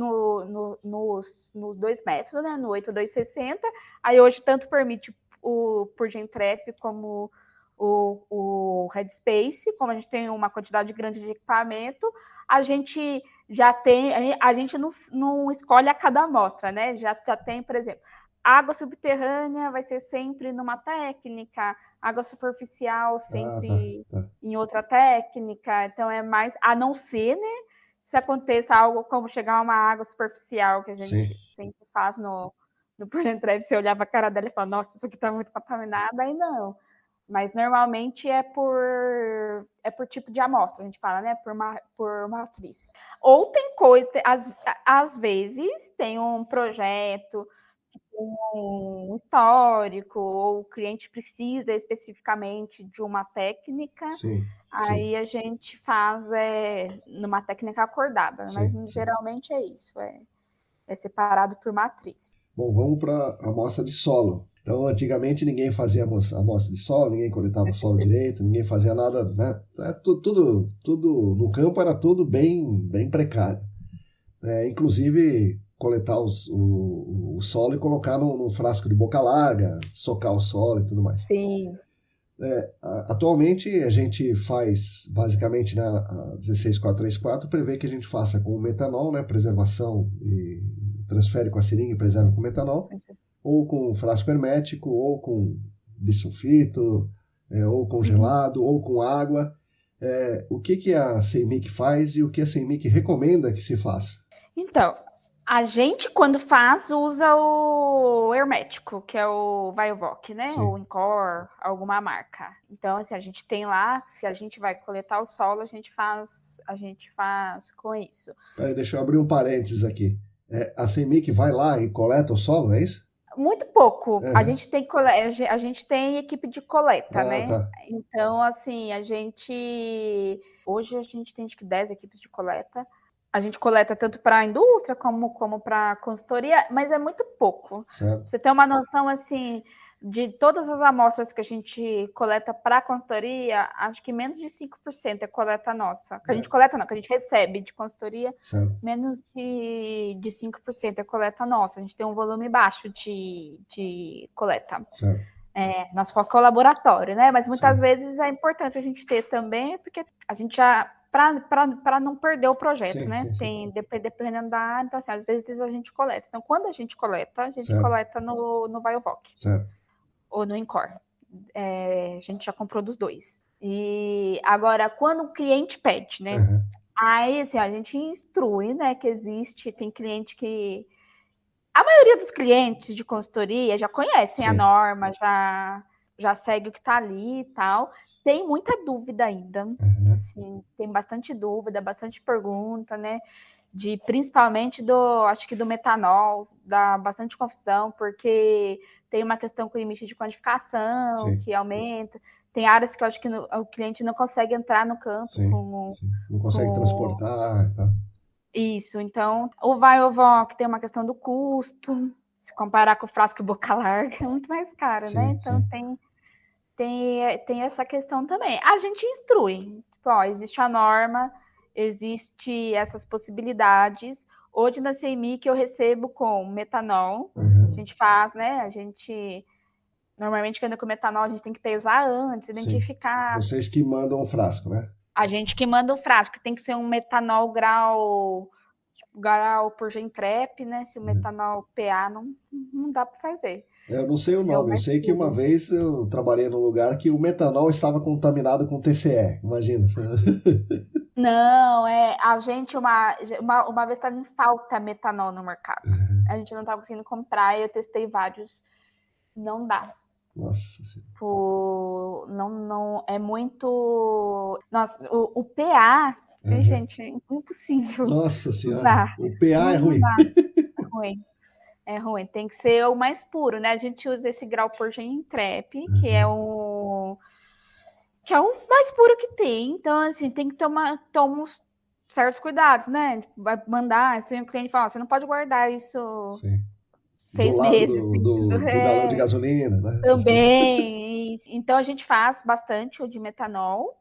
dois métodos, né? No 8260. Aí hoje tanto permite o Plug and Trap como o Headspace. Como a gente tem uma quantidade grande de equipamento, a gente já tem... A gente não escolhe a cada amostra, né? Já tem, por exemplo... Água subterrânea vai ser sempre numa técnica, água superficial sempre em outra técnica, então é mais, a não ser, né, se aconteça algo como chegar uma água superficial, que a gente sempre faz no Project Trap, você olhava a cara dela e falava, nossa, isso aqui tá muito contaminado, aí não. Mas normalmente é por tipo de amostra, a gente fala, né, por matriz. Ou tem coisa, às vezes tem um projeto, um histórico, ou o cliente precisa especificamente de uma técnica, aí a gente faz numa técnica acordada, mas geralmente é isso, é separado por matriz. Bom, vamos para a amostra de solo. Então, antigamente ninguém fazia amostra de solo, ninguém coletava solo direito, ninguém fazia nada, né? Tudo no campo era tudo bem precário. Inclusive coletar o solo e colocar num frasco de boca larga, socar o solo e tudo mais. Sim. Atualmente a gente faz, basicamente, né, a 16434 prevê que a gente faça com metanol, né, preservação e transfere com a seringa e preserva com metanol, ou com frasco hermético, ou com bisulfito, ou congelado, ou com água. O que a CEMIC faz e o que a CEMIC recomenda que se faça? Então, a gente, quando faz, usa o hermético, que é o Vaiovoc, né? Ou Incor, alguma marca. Então, assim, a gente tem lá, se a gente vai coletar o solo, a gente faz com isso. Peraí, deixa eu abrir um parênteses aqui. A CEMIC vai lá e coleta o solo, é isso? Muito pouco. A gente tem equipe de coleta, né? Tá. Então, assim, hoje a gente tem acho que 10 equipes de coleta. A gente coleta tanto para a indústria como para a consultoria, mas é muito pouco. Certo. Você tem uma noção, assim, de todas as amostras que a gente coleta para a consultoria, acho que menos de 5% é coleta nossa. Que a gente coleta não, que a gente recebe de consultoria, menos de 5% é coleta nossa. A gente tem um volume baixo de coleta. Certo. Nosso foco é o laboratório, né? Mas muitas vezes é importante a gente ter também, porque a gente já... para não perder o projeto, né? Tem, dependendo da área, então, assim, às vezes a gente coleta. Então, quando a gente coleta no Vaiovoc. Certo. Ou no Incor. A gente já comprou dos dois. E agora, quando o cliente pede, né? Aí, assim, a gente instrui, né? Que tem cliente que... A maioria dos clientes de consultoria já conhecem a norma, já segue o que está ali e tal. Tem muita dúvida ainda, assim, tem bastante dúvida, bastante pergunta, né? Principalmente acho que do metanol, dá bastante confusão, porque tem uma questão com o limite de quantificação que aumenta. Tem áreas que eu acho que o cliente não consegue entrar no campo. Não consegue transportar. Tá? Isso, então o Vaiovoc tem uma questão do custo, se comparar com o frasco boca larga, é muito mais caro, né? Então tem essa questão também. A gente instrui. Existe a norma, existe essas possibilidades. Hoje na CEMIC eu recebo com metanol. A gente faz, né? A gente Normalmente, quando é com metanol, a gente tem que pesar antes, identificar. Sim. Vocês que mandam o frasco, né? A gente que manda o frasco, tem que ser um metanol grau por Gentrep, né? Se o metanol PA não dá para fazer. Eu não sei o nome, eu sei que uma vez eu trabalhei num lugar que o metanol estava contaminado com TCE, imagina. Não, a gente uma vez estava em falta metanol no mercado. A gente não estava conseguindo comprar, eu testei vários, não dá. Nossa Senhora. Não, é muito... Nossa, o PA, gente, é impossível. Nossa Senhora, o PA é ruim. É ruim. É ruim, tem que ser o mais puro, né? A gente usa esse grau por Gentrep, que é o mais puro que tem. Então, assim, tem que tomar certos cuidados, né? Vai mandar, se o cliente fala, você não pode guardar isso Sim. 6 meses. Do galão de gasolina, né? Também. Então, a gente faz bastante o de metanol.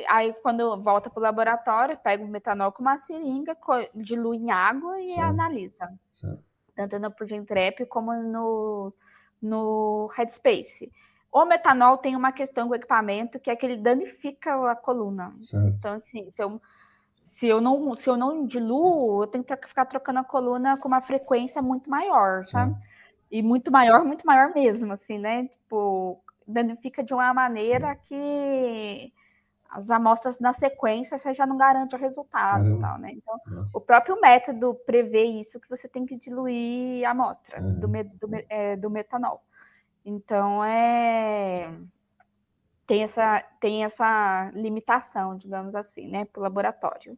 Aí, quando volta para o laboratório, pega o metanol com uma seringa, dilui em água e analisa. Certo. Tanto no Gentrep como no Headspace. O metanol tem uma questão com o equipamento, que é que ele danifica a coluna. Certo. Então, assim, se eu não diluo, eu tenho que ficar trocando a coluna com uma frequência muito maior, sabe? E muito maior mesmo, assim, né? Tipo, danifica de uma maneira que as amostras na sequência você já não garante o resultado e tal, né? Então, o próprio método prevê isso, que você tem que diluir a amostra do metanol. Então, tem essa limitação, digamos assim, né, para o laboratório.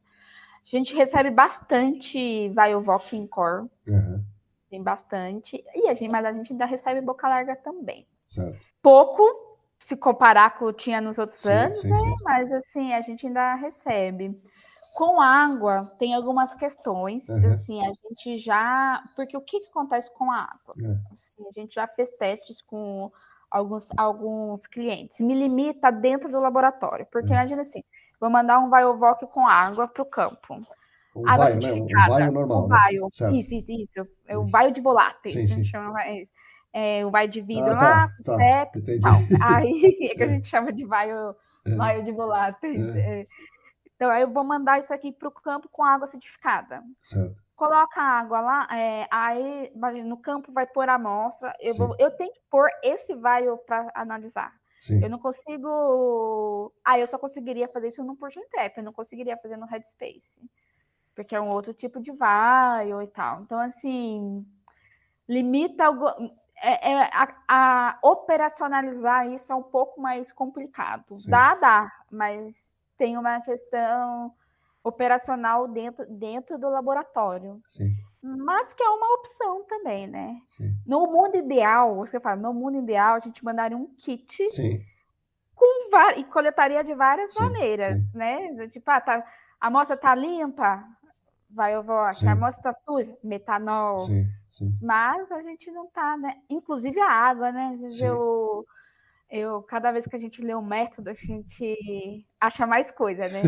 A gente recebe bastante Viovoc in Core, tem bastante, mas a gente ainda recebe boca larga também. Certo. Pouco, se comparar com o que tinha nos outros anos, né? Sim. Mas, assim, a gente ainda recebe. Com água, tem algumas questões, assim, a gente já... Porque o que acontece com a água? Assim, a gente já fez testes com alguns clientes. Me limita dentro do laboratório, porque imagina assim, vou mandar um Viovoc com água para o campo. Água acidificada. Um Vio normal, né? Isso. É o Vio de voláteis. Sim. O Vio de vidro lá, entendi. Aí é que a gente chama de Vio de voláteis. Então, aí eu vou mandar isso aqui para o campo com água acidificada. Certo. Coloca a água lá, aí no campo vai pôr a amostra. Eu tenho que pôr esse Vio para analisar. Sim. Eu não consigo... eu só conseguiria fazer isso no Gentrep, eu não conseguiria fazer no Headspace. Porque é um outro tipo de Vio e tal. Então, assim, limita... a operacionalizar isso é um pouco mais complicado. Sim. Dá, mas tem uma questão operacional dentro do laboratório. Sim. Mas que é uma opção também, né? Sim. No mundo ideal, a gente mandaria um kit e coletaria de várias maneiras, né? Tipo, a amostra tá limpa, Viovoc, a amostra tá suja, metanol. Sim. Mas a gente não tá, né? Inclusive a água, né? Às vezes cada vez que a gente lê o método, a gente acha mais coisa, né?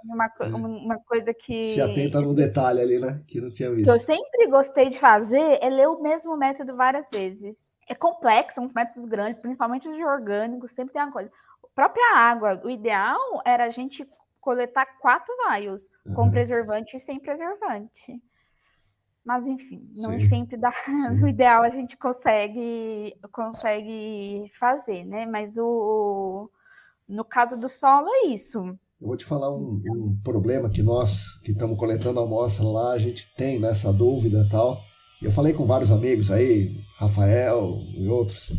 Uma coisa que... Se atenta no detalhe ali, né? Que não tinha visto. Que eu sempre gostei de fazer é ler o mesmo método várias vezes. É complexo, são uns métodos grandes, principalmente os de orgânicos, sempre tem uma coisa. A própria água, o ideal era a gente coletar 4 vials, com preservante e sem preservante. Mas, enfim, não sempre dá. No ideal a gente consegue fazer, né? Mas no caso do solo é isso. Eu vou te falar um problema que nós, que estamos coletando a amostra lá, a gente tem nessa dúvida e tal. Eu falei com vários amigos aí, Rafael e outros.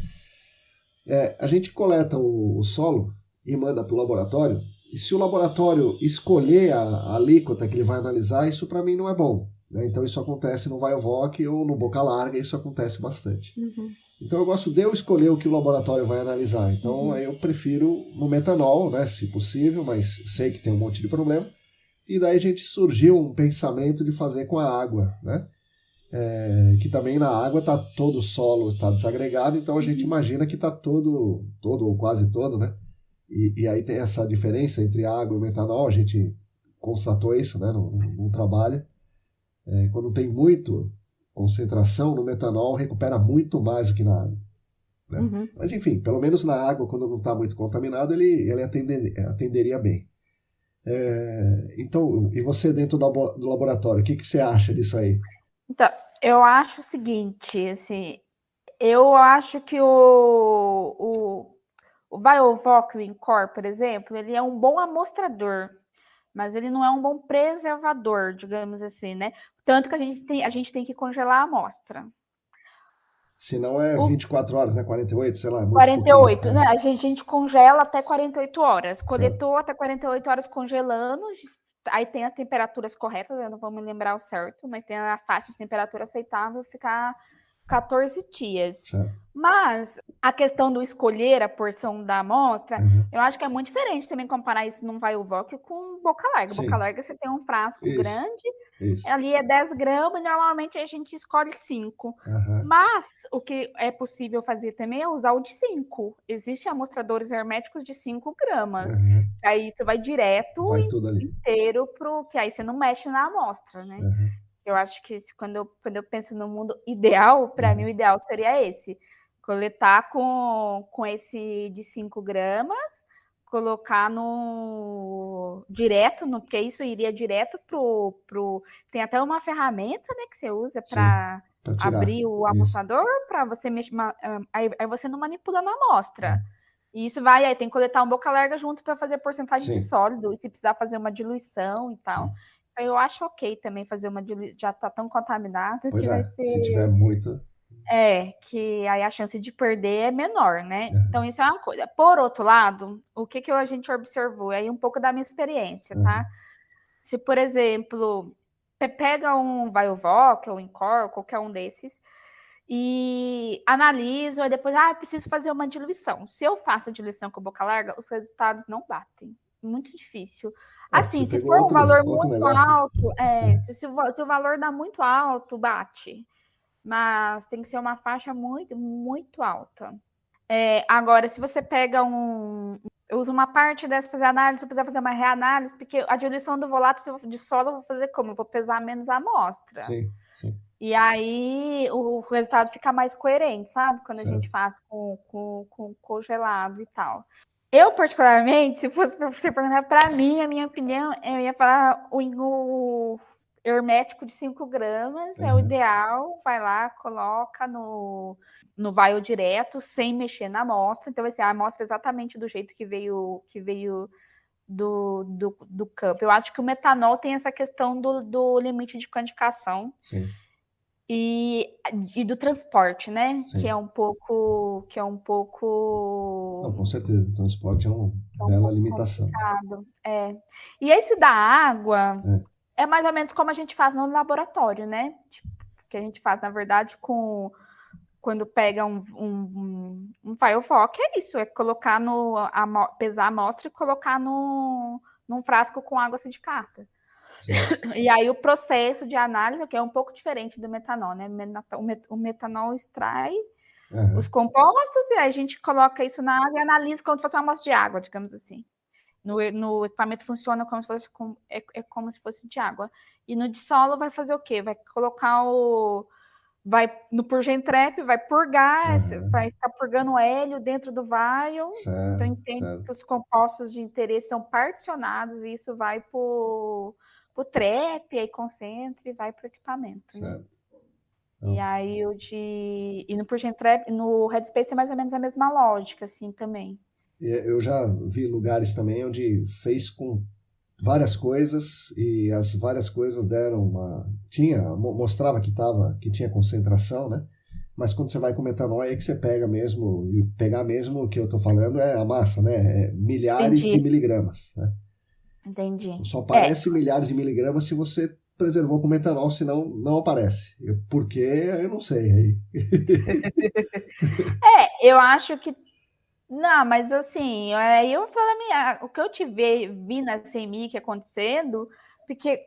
A gente coleta o solo e manda para o laboratório. E se o laboratório escolher a alíquota que ele vai analisar, isso para mim não é bom. Né? Então isso acontece no Viovoc ou no boca larga, isso acontece bastante. Então eu gosto de eu escolher o que o laboratório vai analisar. Então aí eu prefiro no metanol, né, se possível, mas sei que tem um monte de problema. E daí a gente surgiu um pensamento de fazer com a água, né? Que também na água tá todo o solo tá desagregado, então a gente imagina que tá todo ou quase todo, né? E aí tem essa diferença entre água e metanol, a gente constatou isso, né, no trabalho. Quando tem muito concentração no metanol, recupera muito mais do que na água. né? Uhum. Mas enfim, pelo menos na água, quando não está muito contaminado, ele atenderia bem. Então, e você dentro do laboratório, o que você acha disso aí? Então, eu acho o seguinte, assim, eu acho que o Biovoc, o Incor, por exemplo, ele é um bom amostrador, mas ele não é um bom preservador, digamos assim, né? Tanto que a gente tem que congelar a amostra. Se não é O 24 horas, né? 48, sei lá, muito pouquinho. 48, né? A gente congela até 48 horas. Certo. Coletou até 48 horas congelando. Aí tem as temperaturas corretas, eu não vou me lembrar o certo, mas tem a faixa de temperatura aceitável ficar 14 dias. Certo. Mas a questão do escolher a porção da amostra, eu acho que é muito diferente também comparar isso num Biovoc com boca larga. Sim. Boca larga você tem um frasco grande, Isso. ali é 10 gramas, normalmente a gente escolhe 5. Mas o que é possível fazer também é usar o de 5. Existem amostradores herméticos de 5 gramas. Aí isso vai direto Vai tudo ali. inteiro pro que aí você não mexe na amostra, né? Eu acho que quando eu penso no mundo ideal, para mim o ideal seria esse. Coletar com esse de 5 gramas, colocar no direto, porque isso iria direto pro. Tem até uma ferramenta, né, que você usa para abrir o amostrador, para você mexer. Aí você não manipula na amostra. E isso vai, aí tem que coletar um boca larga junto para fazer porcentagem de sólido, e se precisar fazer uma diluição e tal. Eu acho ok também fazer uma diluição, já tá tão contaminado que vai ser. Se tiver muito. Que aí a chance de perder é menor, né? Então, isso é uma coisa. Por outro lado, o que a gente observou? Aí um pouco da minha experiência, tá? Se, por exemplo, você pega um Biovoc ou um Incor, qualquer um desses, e analiso, e depois, preciso fazer uma diluição. Se eu faço a diluição com boca larga, os resultados não batem. Muito difícil. Assim, se for um valor muito alto, se o valor dá muito alto, bate. Mas tem que ser uma faixa muito, muito alta. Agora, se você pega eu uso uma parte dessa para fazer análise, se eu precisar fazer uma reanálise, porque a diluição do volátil de solo eu vou fazer como? Eu vou pesar menos a amostra. Sim. E aí o resultado fica mais coerente, sabe? Quando a gente faz com congelado e tal. Eu, particularmente, se fosse para você perguntar para mim, a minha opinião, eu ia falar o hermético de 5 gramas é o ideal. Vai lá, coloca no vial direto, sem mexer na amostra. Então, a amostra exatamente do jeito que veio do campo. Eu acho que o metanol tem essa questão do limite de quantificação. Sim. E do transporte, né? Sim. Que é um pouco. Não, com certeza, o transporte é uma bela limitação. Complicado. E esse da água é mais ou menos como a gente faz no laboratório, né? Que a gente faz, na verdade, quando pega um Biovoc, é isso, é colocar pesar a amostra e colocar num frasco com água acidificada. Sim. E aí o processo de análise, que é um pouco diferente do metanol, né? O metanol extrai os compostos e aí a gente coloca isso na água e analisa como se fosse uma amostra de água, digamos assim. No equipamento funciona como se fosse como se fosse de água. E no de solo vai fazer o quê? Vai colocar vai no Purgentrap, vai purgar, vai ficar purgando hélio dentro do vial. Então entende que os compostos de interesse são particionados e isso vai para o trap, aí concentra e vai para o equipamento. Né? E aí e no Purgentrap, no Headspace é mais ou menos a mesma lógica, assim, também. Eu já vi lugares também onde fez com várias coisas e as várias coisas deram mostrava que tinha concentração, né? Mas quando você vai com metanol é que você pega mesmo, e pegar mesmo o que eu tô falando é a massa, né? É milhares de miligramas, né? Entendi. Então, só aparece milhares de miligramas se você preservou com metanol, senão não aparece. Por quê? Eu não sei. Eu acho que não, mas assim, aí eu falo, o que eu vi na CMI acontecendo, porque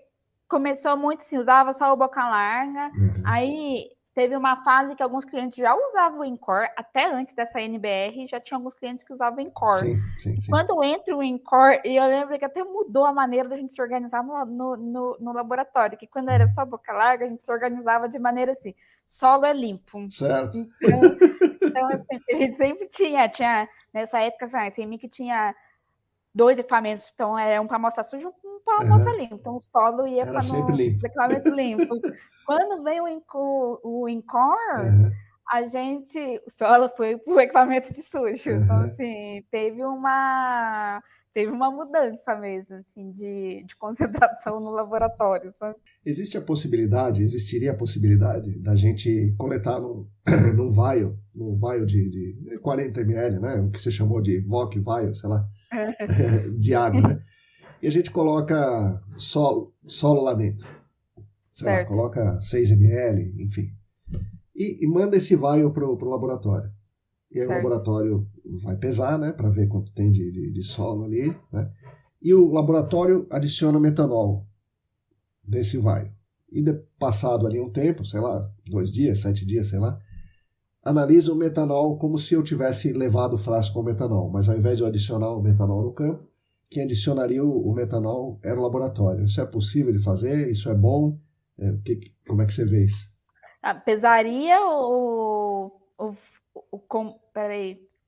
começou muito assim, usava só o boca larga, aí teve uma fase que alguns clientes já usavam o Encore, até antes dessa NBR, já tinha alguns clientes que usavam o Encore. Sim. Quando entra o Encore, e eu lembro que até mudou a maneira da gente se organizar no laboratório, que quando era só boca larga, a gente se organizava de maneira assim, solo é limpo. Certo. Então assim, a gente sempre tinha nessa época, assim, que tinha 2 equipamentos, então era um para amostra suja, um para amostra limpa. Então o solo ia para sempre limpo. equipamento limpo. Quando veio o Encore, o solo foi para o equipamento de sujo. Então, assim, teve uma mudança mesmo, assim, de concentração no laboratório, sabe? Existiria a possibilidade da gente coletar num vial de 40 ml, né? O que você chamou de VOC vial, sei lá, de água, né? E a gente coloca solo lá dentro. Sei lá, coloca 6 ml, enfim. E manda esse vial pro laboratório. E aí o laboratório vai pesar, né? Para ver quanto tem de solo ali, né? E o laboratório adiciona metanol nesse vial. E passado ali um tempo, sei lá, 2 dias, 7 dias, sei lá, analisa o metanol como se eu tivesse levado o frasco com metanol, mas ao invés de eu adicionar o metanol no campo, quem adicionaria o metanol era o laboratório. Isso é possível de fazer? Isso é bom? Como é que você vê isso? Pesaria o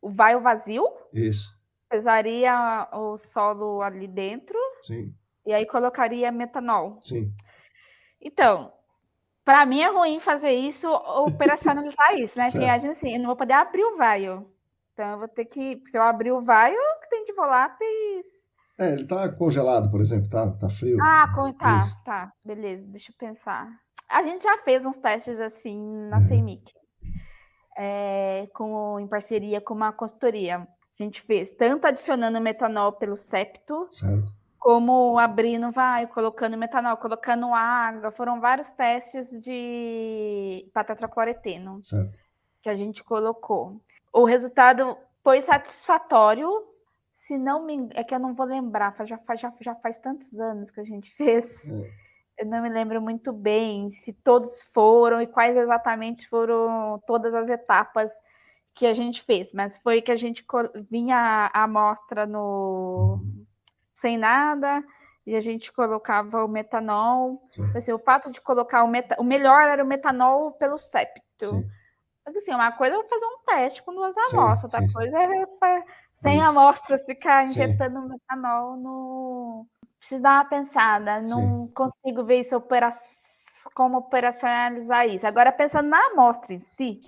vial vazio? Isso. Pesaria o solo ali dentro? Sim. E aí colocaria metanol? Sim. Então, para mim é ruim fazer isso, operacionalizar isso, né? Porque a gente, assim, eu não vou poder abrir o vial. Então, eu vou ter que, se eu abrir o vial, que tem de voláteis... ele tá congelado, por exemplo, tá frio. Tá, beleza, deixa eu pensar. A gente já fez uns testes assim na CEMIC, em parceria com uma consultoria. A gente fez tanto adicionando metanol pelo septo, certo, como abrindo colocando metanol, colocando água. Foram vários testes para tetracloreteno que a gente colocou. O resultado foi satisfatório. Se não me... É que eu não vou lembrar, já faz tantos anos que a gente fez. Eu não me lembro muito bem se todos foram e quais exatamente foram todas as etapas que a gente fez, mas foi que a gente vinha a amostra sem nada e a gente colocava o metanol. Assim, o fato de colocar o melhor era o metanol pelo septo. Mas, assim, uma coisa é fazer um teste com 2 amostras, outra coisa é sem amostras ficar injetando metanol no... Preciso dar uma pensada, não consigo ver isso como operacionalizar isso. Agora, pensando na amostra em si,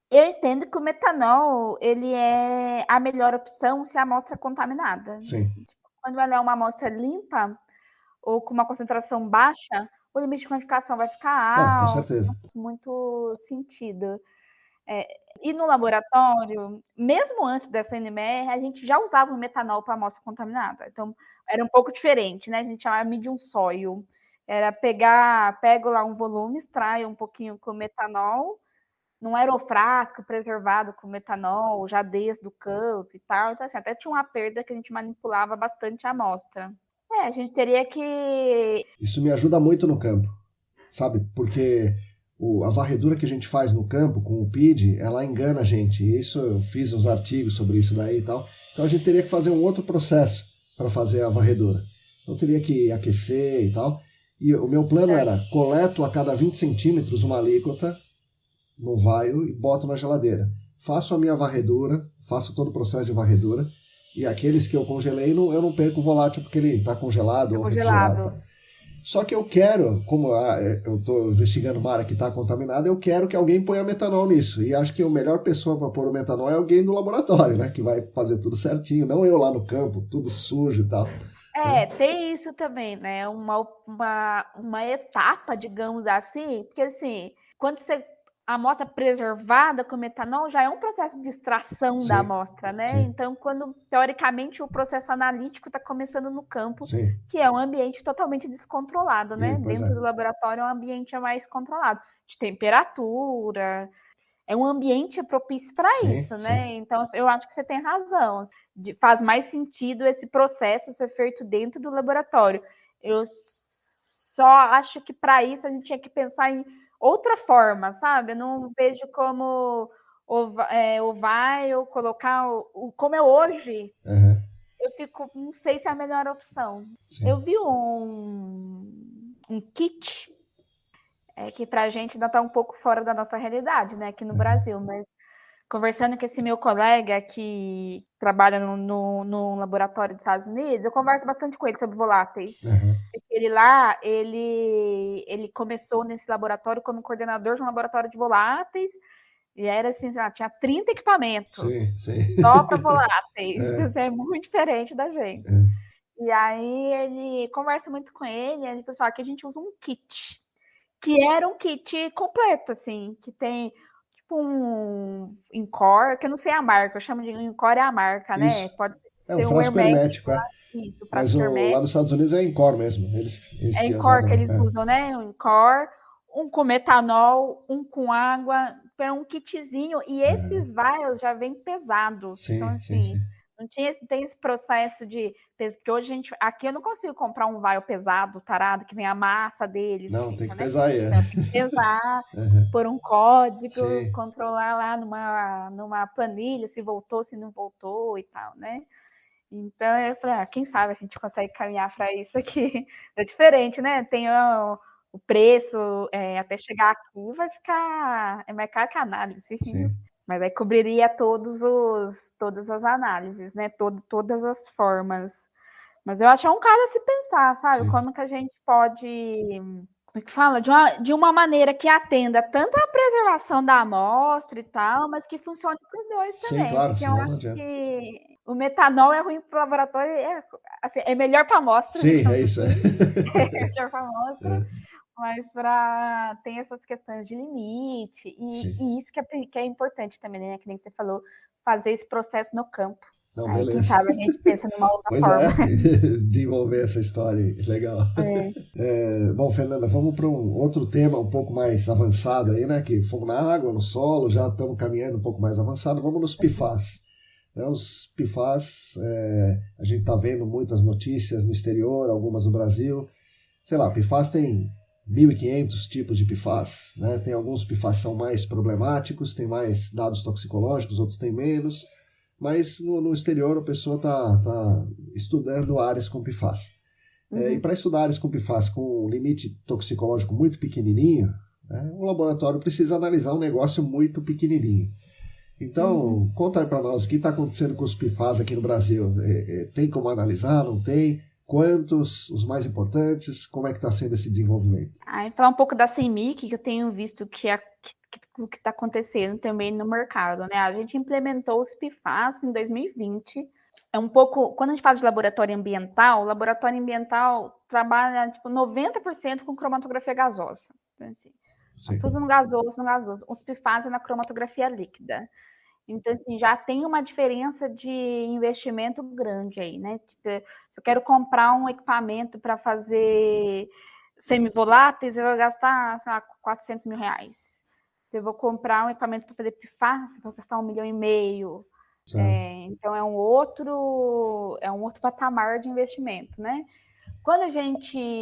eu entendo que o metanol ele é a melhor opção se a amostra é contaminada. Quando ela é uma amostra limpa ou com uma concentração baixa, o limite de quantificação vai ficar alto. Com certeza. Muito sentido. E no laboratório, mesmo antes dessa NMR, a gente já usava o metanol para amostra contaminada. Então, era um pouco diferente, né? A gente chamava medium soil. Era pego lá um volume, extrai um pouquinho com metanol, não era o frasco preservado com metanol, já desde o campo e tal. Então, assim, até tinha uma perda que a gente manipulava bastante a amostra. A gente teria que... Isso me ajuda muito no campo, sabe? Porque a varredura que a gente faz no campo com o PID, ela engana a gente. Isso eu fiz uns artigos sobre isso daí e tal. Então a gente teria que fazer um outro processo para fazer a varredura. Então teria que aquecer e tal. E o meu plano era, coleto a cada 20 centímetros uma alíquota no vial e boto na geladeira. Faço a minha varredura, faço todo o processo de varredura. E aqueles que eu congelei, eu não perco o volátil porque ele está congelado ou refrigerado. Tá? Só que eu quero, como eu estou investigando uma área que está contaminada, eu quero que alguém ponha metanol nisso. E acho que a melhor pessoa para pôr o metanol é alguém do laboratório, né? Que vai fazer tudo certinho, não eu lá no campo, tudo sujo e tal. Tem isso também, né? Uma etapa, digamos assim, porque assim, quando você amostra preservada com metanol, já é um processo de extração da amostra, né? Então, quando, teoricamente, o processo analítico está começando no campo, que é um ambiente totalmente descontrolado, né? Dentro do laboratório é um ambiente mais controlado, de temperatura, é um ambiente propício para isso, né? Então, eu acho que você tem razão. Faz mais sentido esse processo ser feito dentro do laboratório. Eu só acho que para isso a gente tinha que pensar em outra forma, sabe? Eu não vejo como ou colocar como é hoje. Eu fico, não sei se é a melhor opção. Sim. Eu vi um kit que para a gente ainda está um pouco fora da nossa realidade, né, aqui no Brasil, mas conversando com esse meu colega que trabalha no laboratório dos Estados Unidos, eu converso bastante com ele sobre voláteis. Ele lá, ele começou nesse laboratório como coordenador de um laboratório de voláteis, e era assim, tinha 30 equipamentos só para voláteis. Isso é muito diferente da gente. E aí ele conversa muito com ele falou assim, aqui a gente usa um kit, que era um kit completo, assim, que tem tipo um Incor, que eu não sei a marca, eu chamo de Incor é a marca, né? Isso. Pode ser um frasco hermético, Isso, mas lá nos Estados Unidos é Incor mesmo. Eles é que Incor usaram, que eles usam, né? Um Incor, um com metanol, um com água, é um kitzinho, e esses vials já vêm pesados. Sim, então, assim, não tem esse processo de peso, porque hoje aqui eu não consigo comprar um vial pesado, tarado, que vem a massa deles. Não, tem que né? pesar aí. Então, tem que pesar, por um código, controlar lá numa planilha se voltou, se não voltou e tal, né? Então eu falei, quem sabe a gente consegue caminhar para isso aqui. É diferente, né? Tem o preço, até chegar aqui vai ficar mais caro que a análise. Sim. Mas aí cobriria todas as análises, né? Todas as formas. Mas eu acho que é um caso a se pensar, sabe? Como que a gente pode, como é que fala? De uma maneira que atenda tanto a preservação da amostra e tal, mas que funcione para os dois também. Sim, claro, porque senão eu acho que o metanol é ruim para o laboratório, é melhor para a amostra. Sim, é isso. É melhor para a amostra. Mas tem essas questões de limite, e isso que é importante também, né? Que nem você falou, fazer esse processo no campo. Não, aí, beleza. quem sabe a gente pensa numa outra pois forma. Desenvolver essa história aí, legal. Bom, Fernanda, vamos para um outro tema um pouco mais avançado aí, né? Que fomos na água, no solo, já estamos caminhando um pouco mais avançado. Vamos nos PFAS. Os PFAS, a gente está vendo muitas notícias no exterior, algumas no Brasil. Sei lá, PFAS tem 1.500 tipos de PFAS, né? Tem alguns PFAS são mais problemáticos, tem mais dados toxicológicos, outros têm menos, mas no exterior a pessoa está estudando áreas com PFAS. E para estudar áreas com PFAS com um limite toxicológico muito pequenininho, o laboratório precisa analisar um negócio muito pequenininho. Então, conta aí para nós o que está acontecendo com os PFAS aqui no Brasil. Tem como analisar, não tem? Quantos, os mais importantes, como é que está sendo esse desenvolvimento? Falar um pouco da CEMIC, que eu tenho visto que está acontecendo também no mercado, né? A gente implementou os PFAS em 2020. É um pouco, quando a gente fala de laboratório ambiental, o laboratório ambiental trabalha tipo 90% com cromatografia gasosa. Então, assim, tudo no gasoso. Os PFAS é na cromatografia líquida. Então, assim, já tem uma diferença de investimento grande aí, né? Tipo, se eu quero comprar um equipamento para fazer semivoláteis, eu vou gastar, sei lá, 400 mil reais. Se eu vou comprar um equipamento para fazer PFAS, eu vou gastar 1,5 milhão. Então, é um outro patamar de investimento, né?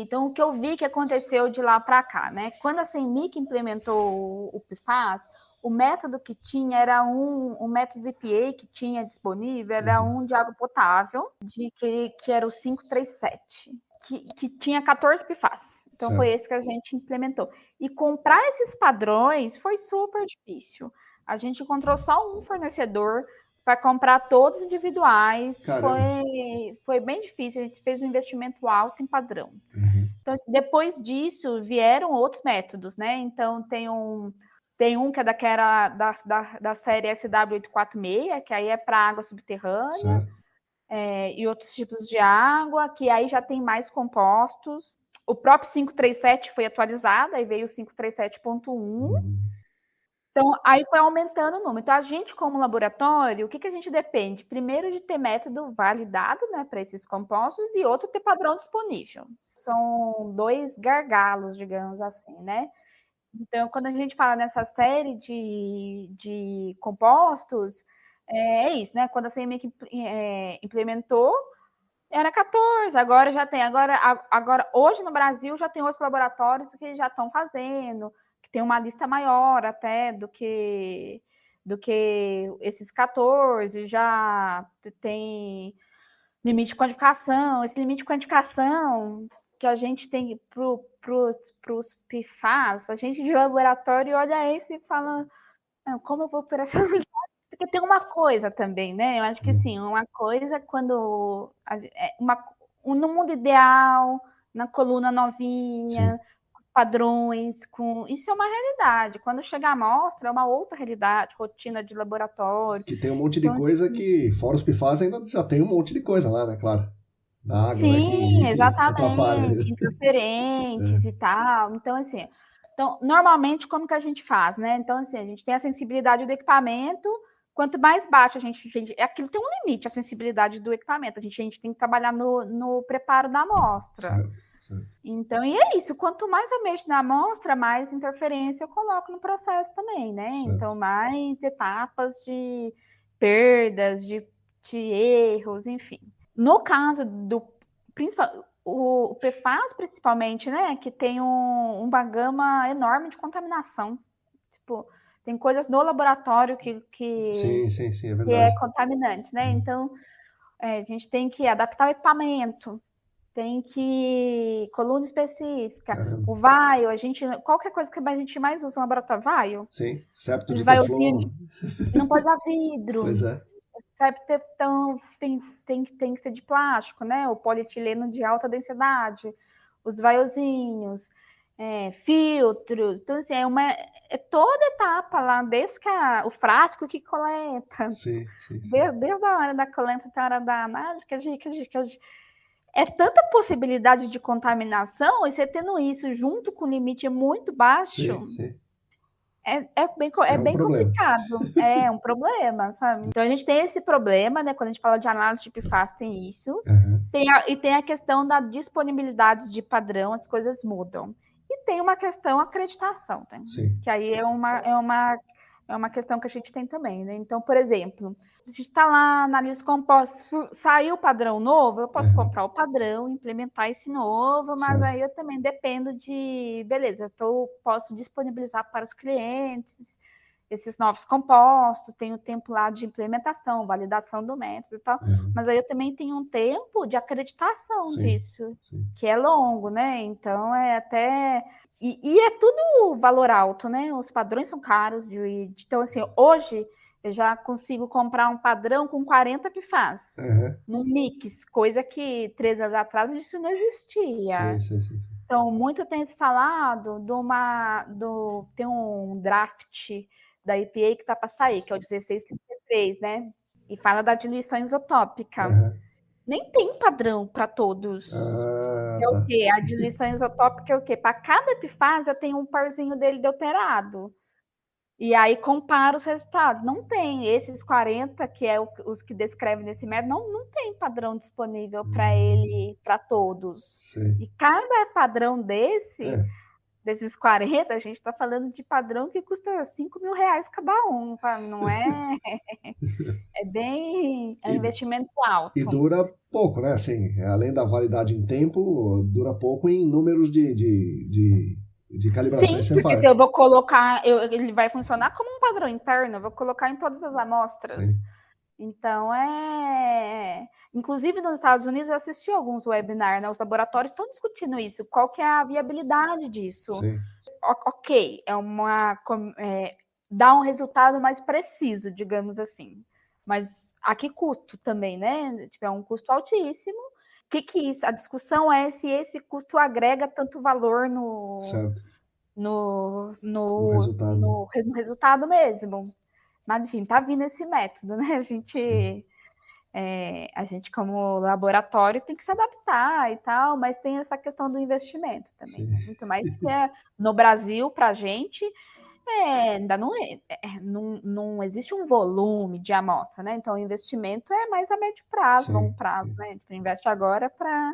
Então, o que eu vi que aconteceu de lá para cá, né? Quando a CEMIC implementou o PFAS, o método que tinha era o método EPA que tinha disponível era um de água potável, que era o 537, que tinha 14 PFAS. Então, foi esse que a gente implementou. E comprar esses padrões foi super difícil. A gente encontrou só um fornecedor para comprar todos individuais. Foi bem difícil. A gente fez um investimento alto em padrão. Então, assim, depois disso, vieram outros métodos, né? Então, tem um que é da série SW846, que aí é para água subterrânea, e outros tipos de água, que aí já tem mais compostos. O próprio 537 foi atualizado, aí veio o 537.1. Então, aí foi aumentando o número. Então, a gente, como laboratório, o que a gente depende? Primeiro, de ter método validado, né, para esses compostos, e outro, ter padrão disponível. São dois gargalos, digamos assim, né? Então, quando a gente fala nessa série de compostos, é isso, né? Quando a CEMIC implementou, era 14, agora já tem. Agora, hoje no Brasil, já tem outros laboratórios que já estão fazendo, que tem uma lista maior até do que esses 14, já tem limite de quantificação. Esse limite de quantificação que a gente tem para os PFAS, a gente de laboratório olha esse e fala, como eu vou operacionalizar? Porque tem uma coisa também, né? Eu acho que sim, uma coisa quando no mundo ideal, na coluna novinha, padrões, isso é uma realidade. Quando chega a amostra, é uma outra realidade, rotina de laboratório. Que tem um monte de coisa que, fora os PFAS, ainda já tem um monte de coisa lá, né? Claro. Na água, né? Sim, Que atrapalha. exatamente, interferentes e tal. Então, assim, normalmente, como que a gente faz, né? Então, assim, a gente tem a sensibilidade do equipamento, quanto mais baixa aquilo tem um limite, a sensibilidade do equipamento. A gente tem que trabalhar no preparo da amostra. Certo. Então, e é isso, quanto mais eu mexo na amostra, mais interferência eu coloco no processo também, né? Certo. Então, mais etapas de perdas, de erros, enfim. No caso do principal, o PFAS, principalmente, né? Que tem uma gama enorme de contaminação. Tipo, tem coisas no laboratório que Sim, é verdade. que é contaminante, né? Então, a gente tem que adaptar o equipamento, tem que coluna específica, Caramba. o vaio, qualquer coisa que a gente mais usa no laboratório, vaio. Sim, septo de vaiozinho teflon. não pode usar vidro. Pois é. Então, tem que ser de plástico, né? O polietileno de alta densidade, os vaiozinhos, filtros. Então, assim, é toda etapa lá, desde o frasco que coleta. Sim. Desde a hora da coleta até a hora da análise, que a gente é tanta possibilidade de contaminação, e você tendo isso junto com o limite muito baixo, sim. é bem complicado. É um problema, sabe? Então a gente tem esse problema, né? Quando a gente fala de análise de PFAS, tem isso. Uhum. E tem a questão da disponibilidade de padrão, as coisas mudam. E tem uma questão acreditação, né? Sim. Que aí é uma questão que a gente tem também, né? Então, por exemplo, a gente está lá na lista composta, saiu o padrão novo, eu posso comprar o padrão, implementar esse novo, mas certo. aí eu também dependo de, beleza, posso disponibilizar para os clientes esses novos compostos, tenho tempo lá de implementação, validação do método e tal, mas aí eu também tenho um tempo de acreditação disso, que é longo, né? Então é até... E é tudo valor alto, né? Os padrões são caros. Então, assim, hoje eu já consigo comprar um padrão com 40 PFAS num mix, coisa que 3 anos atrás isso não existia. Sim. Então, muito tem se falado tem um draft da EPA que está para sair, que é o 1633, né? E fala da diluição isotópica. Nem tem padrão para todos. O quê? A diluição isotópica é o quê? Para cada PFAS eu tenho um parzinho dele deuterado. E aí compara os resultados. Não tem. Esses 40, que é os que descrevem nesse método, não tem padrão disponível para ele, para todos. Sim. E cada padrão desses 40, a gente está falando de padrão que custa 5 mil reais cada um, sabe? Não é... É um investimento alto. E dura pouco, né? Assim, além da validade em tempo, dura pouco em números de calibrações Sim, que você porque faz. se eu vou colocar, ele vai funcionar como um padrão interno, eu vou colocar em todas as amostras. Sim. Então, inclusive nos Estados Unidos eu assisti alguns webinars, né? Os laboratórios estão discutindo isso, qual que é a viabilidade disso. Sim. Ok, dá um resultado mais preciso, digamos assim. Mas a que custo também, né? Tipo, é um custo altíssimo. O que isso? A discussão é se esse custo agrega tanto valor no resultado mesmo. Mas, enfim, tá vindo esse método, né? A gente, como laboratório, tem que se adaptar e tal, mas tem essa questão do investimento também. Né? Muito mais que no Brasil, para a gente, ainda não existe um volume de amostra, né? Então, o investimento é mais a médio prazo, longo prazo, né? Então, investe agora para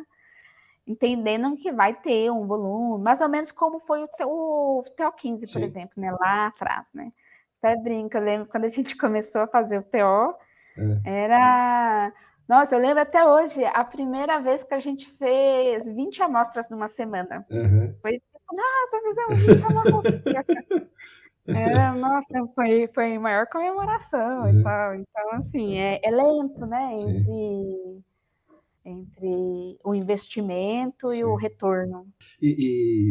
entendendo que vai ter um volume, mais ou menos como foi o TO15, por exemplo, né? Lá atrás, né? Até brinca, eu lembro quando a gente começou a fazer o TO, era Nossa, eu lembro até hoje, a primeira vez que a gente fez 20 amostras numa semana. Uhum. Foi tipo, nossa, fizemos 20 amostras. Nossa, foi a maior comemoração e tal. Então, assim, é lento, né? Entre o investimento e o retorno.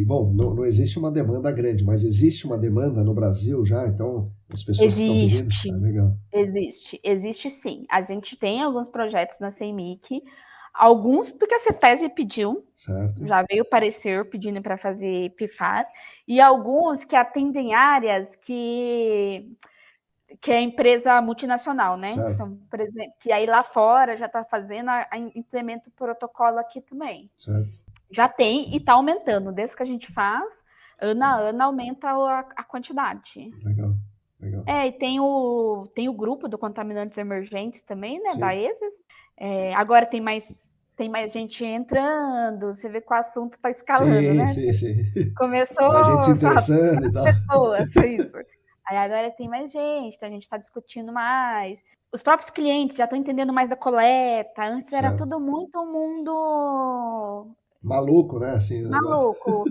Bom, não existe uma demanda grande, mas existe uma demanda no Brasil já, então as pessoas estão pedindo. Legal. Existe sim. A gente tem alguns projetos na CEMIC, alguns porque a CETESB pediu, certo. Já veio parecer pedindo para fazer PFAS, e alguns que atendem áreas que é empresa multinacional, né? Certo. Então, por exemplo, que aí lá fora já está fazendo, implementa o protocolo aqui também. Certo. Já tem e está aumentando. Desde que a gente faz, ano a ano aumenta a quantidade. Legal. E tem o grupo do Contaminantes Emergentes também, né? Sim. Da ESAS. Agora tem mais gente entrando, você vê que o assunto está escalando, né? Sim. Começou a gente se interessando e tal. Pessoas, isso. Aí agora tem mais gente, então a gente está discutindo mais. Os próprios clientes já estão entendendo mais da coleta. Antes era tudo muito mundo... maluco, né? Assim, maluco.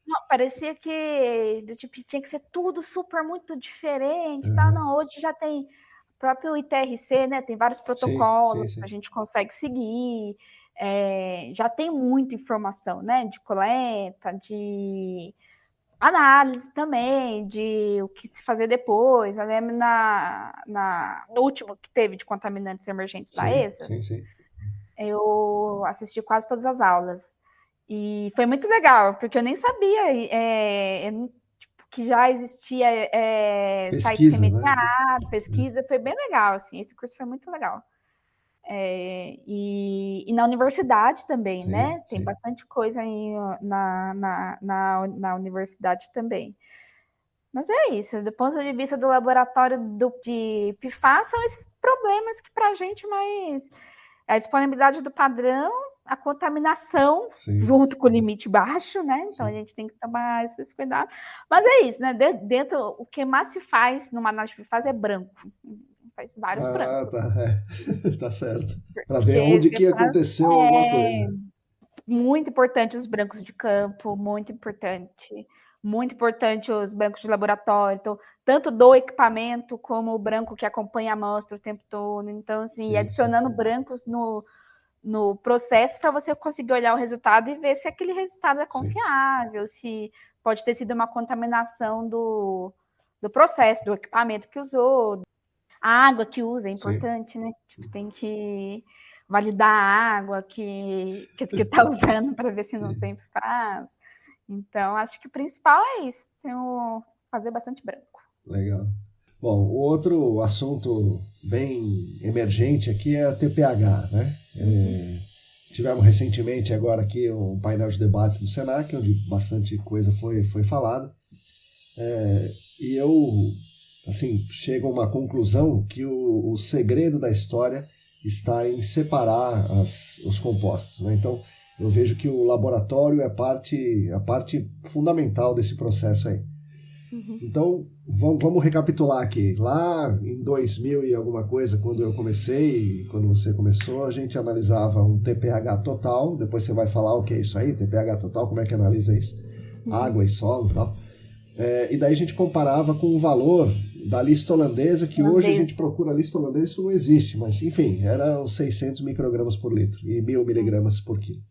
Não, parecia que tinha que ser tudo super muito diferente. Tá? Não, hoje já tem o próprio ITRC, né? Tem vários protocolos que a gente consegue seguir. Já tem muita informação, né? De coleta, de análise também, de o que se fazer depois. Eu lembro no último que teve de contaminantes emergentes da ESA, eu assisti quase todas as aulas. E foi muito legal, porque eu nem sabia que já existia sites remediados, pesquisa, foi bem legal, assim, esse curso foi muito legal. E na universidade também, né? Tem bastante coisa aí na universidade também. Mas é isso, do ponto de vista do laboratório de PFAS, são esses problemas que para a gente mais... a disponibilidade do padrão, a contaminação, junto com o limite baixo, né? Então a gente tem que tomar esses cuidados. Mas é isso, né? Dentro, o que mais se faz numa análise de PFAS é branco. Faz vários brancos. Tá certo. Para ver onde que aconteceu alguma coisa. Muito importante os brancos de campo, muito importante. Muito importante os brancos de laboratório, então, tanto do equipamento como o branco que acompanha a amostra o tempo todo. Então, assim, adicionando brancos no processo para você conseguir olhar o resultado e ver se aquele resultado é confiável, se pode ter sido uma contaminação do processo, do equipamento que usou. A água que usa é importante, né? Tem que validar a água que está usando para ver se não tem PFAS. Então, acho que o principal é isso, fazer bastante branco. Legal. Bom, o outro assunto bem emergente aqui é a TPH, né? Tivemos recentemente agora aqui um painel de debates do Senac, onde bastante coisa foi falada. E eu, assim, chego a uma conclusão que o segredo da história está em separar os compostos, né? Então, eu vejo que o laboratório é a parte fundamental desse processo aí. Então, vamos recapitular aqui. Lá em 2000 e alguma coisa, quando eu comecei, quando você começou, a gente analisava um TPH total, depois você vai falar o que é isso aí, TPH total, como é que analisa isso? Água e solo e tal. E daí a gente comparava com o valor da lista holandesa, que hoje a gente procura a lista holandesa, isso não existe, mas enfim, era uns 600 microgramas por litro e 1000 miligramas por quilo.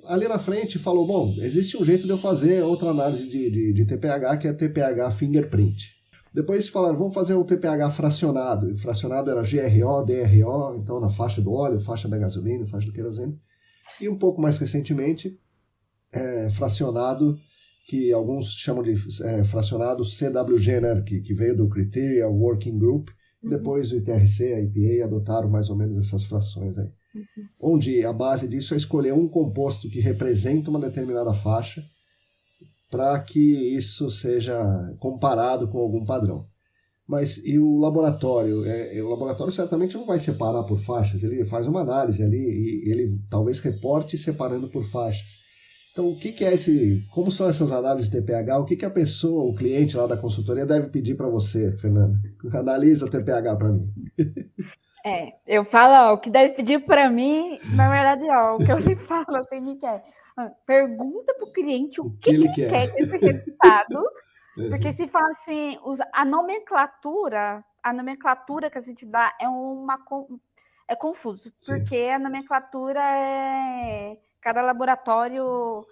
Ali na frente falou, bom, existe um jeito de eu fazer outra análise de TPH, que é TPH fingerprint. Depois falaram, vamos fazer um TPH fracionado. E o fracionado era GRO, DRO, então na faixa do óleo, faixa da gasolina, faixa do querosene. E um pouco mais recentemente, fracionado, que alguns chamam de fracionado CWG, né, que veio do Criteria Working Group. Depois o ITRC, a EPA adotaram mais ou menos essas frações aí. Onde a base disso é escolher um composto que representa uma determinada faixa para que isso seja comparado com algum padrão. Mas e o laboratório? O laboratório certamente não vai separar por faixas, ele faz uma análise ali e ele talvez reporte separando por faixas. Então, o que é como são essas análises de TPH? O que a pessoa, o cliente lá da consultoria deve pedir para você, Fernanda? Analisa o TPH para mim. Eu falo, ó, o que deve pedir para mim, na verdade, ó, o que eu sempre falo assim, Miquel, pergunta para o cliente o que ele quer com esse resultado, porque se fala assim, a nomenclatura que a gente dá é confuso, Sim. porque a nomenclatura cada laboratório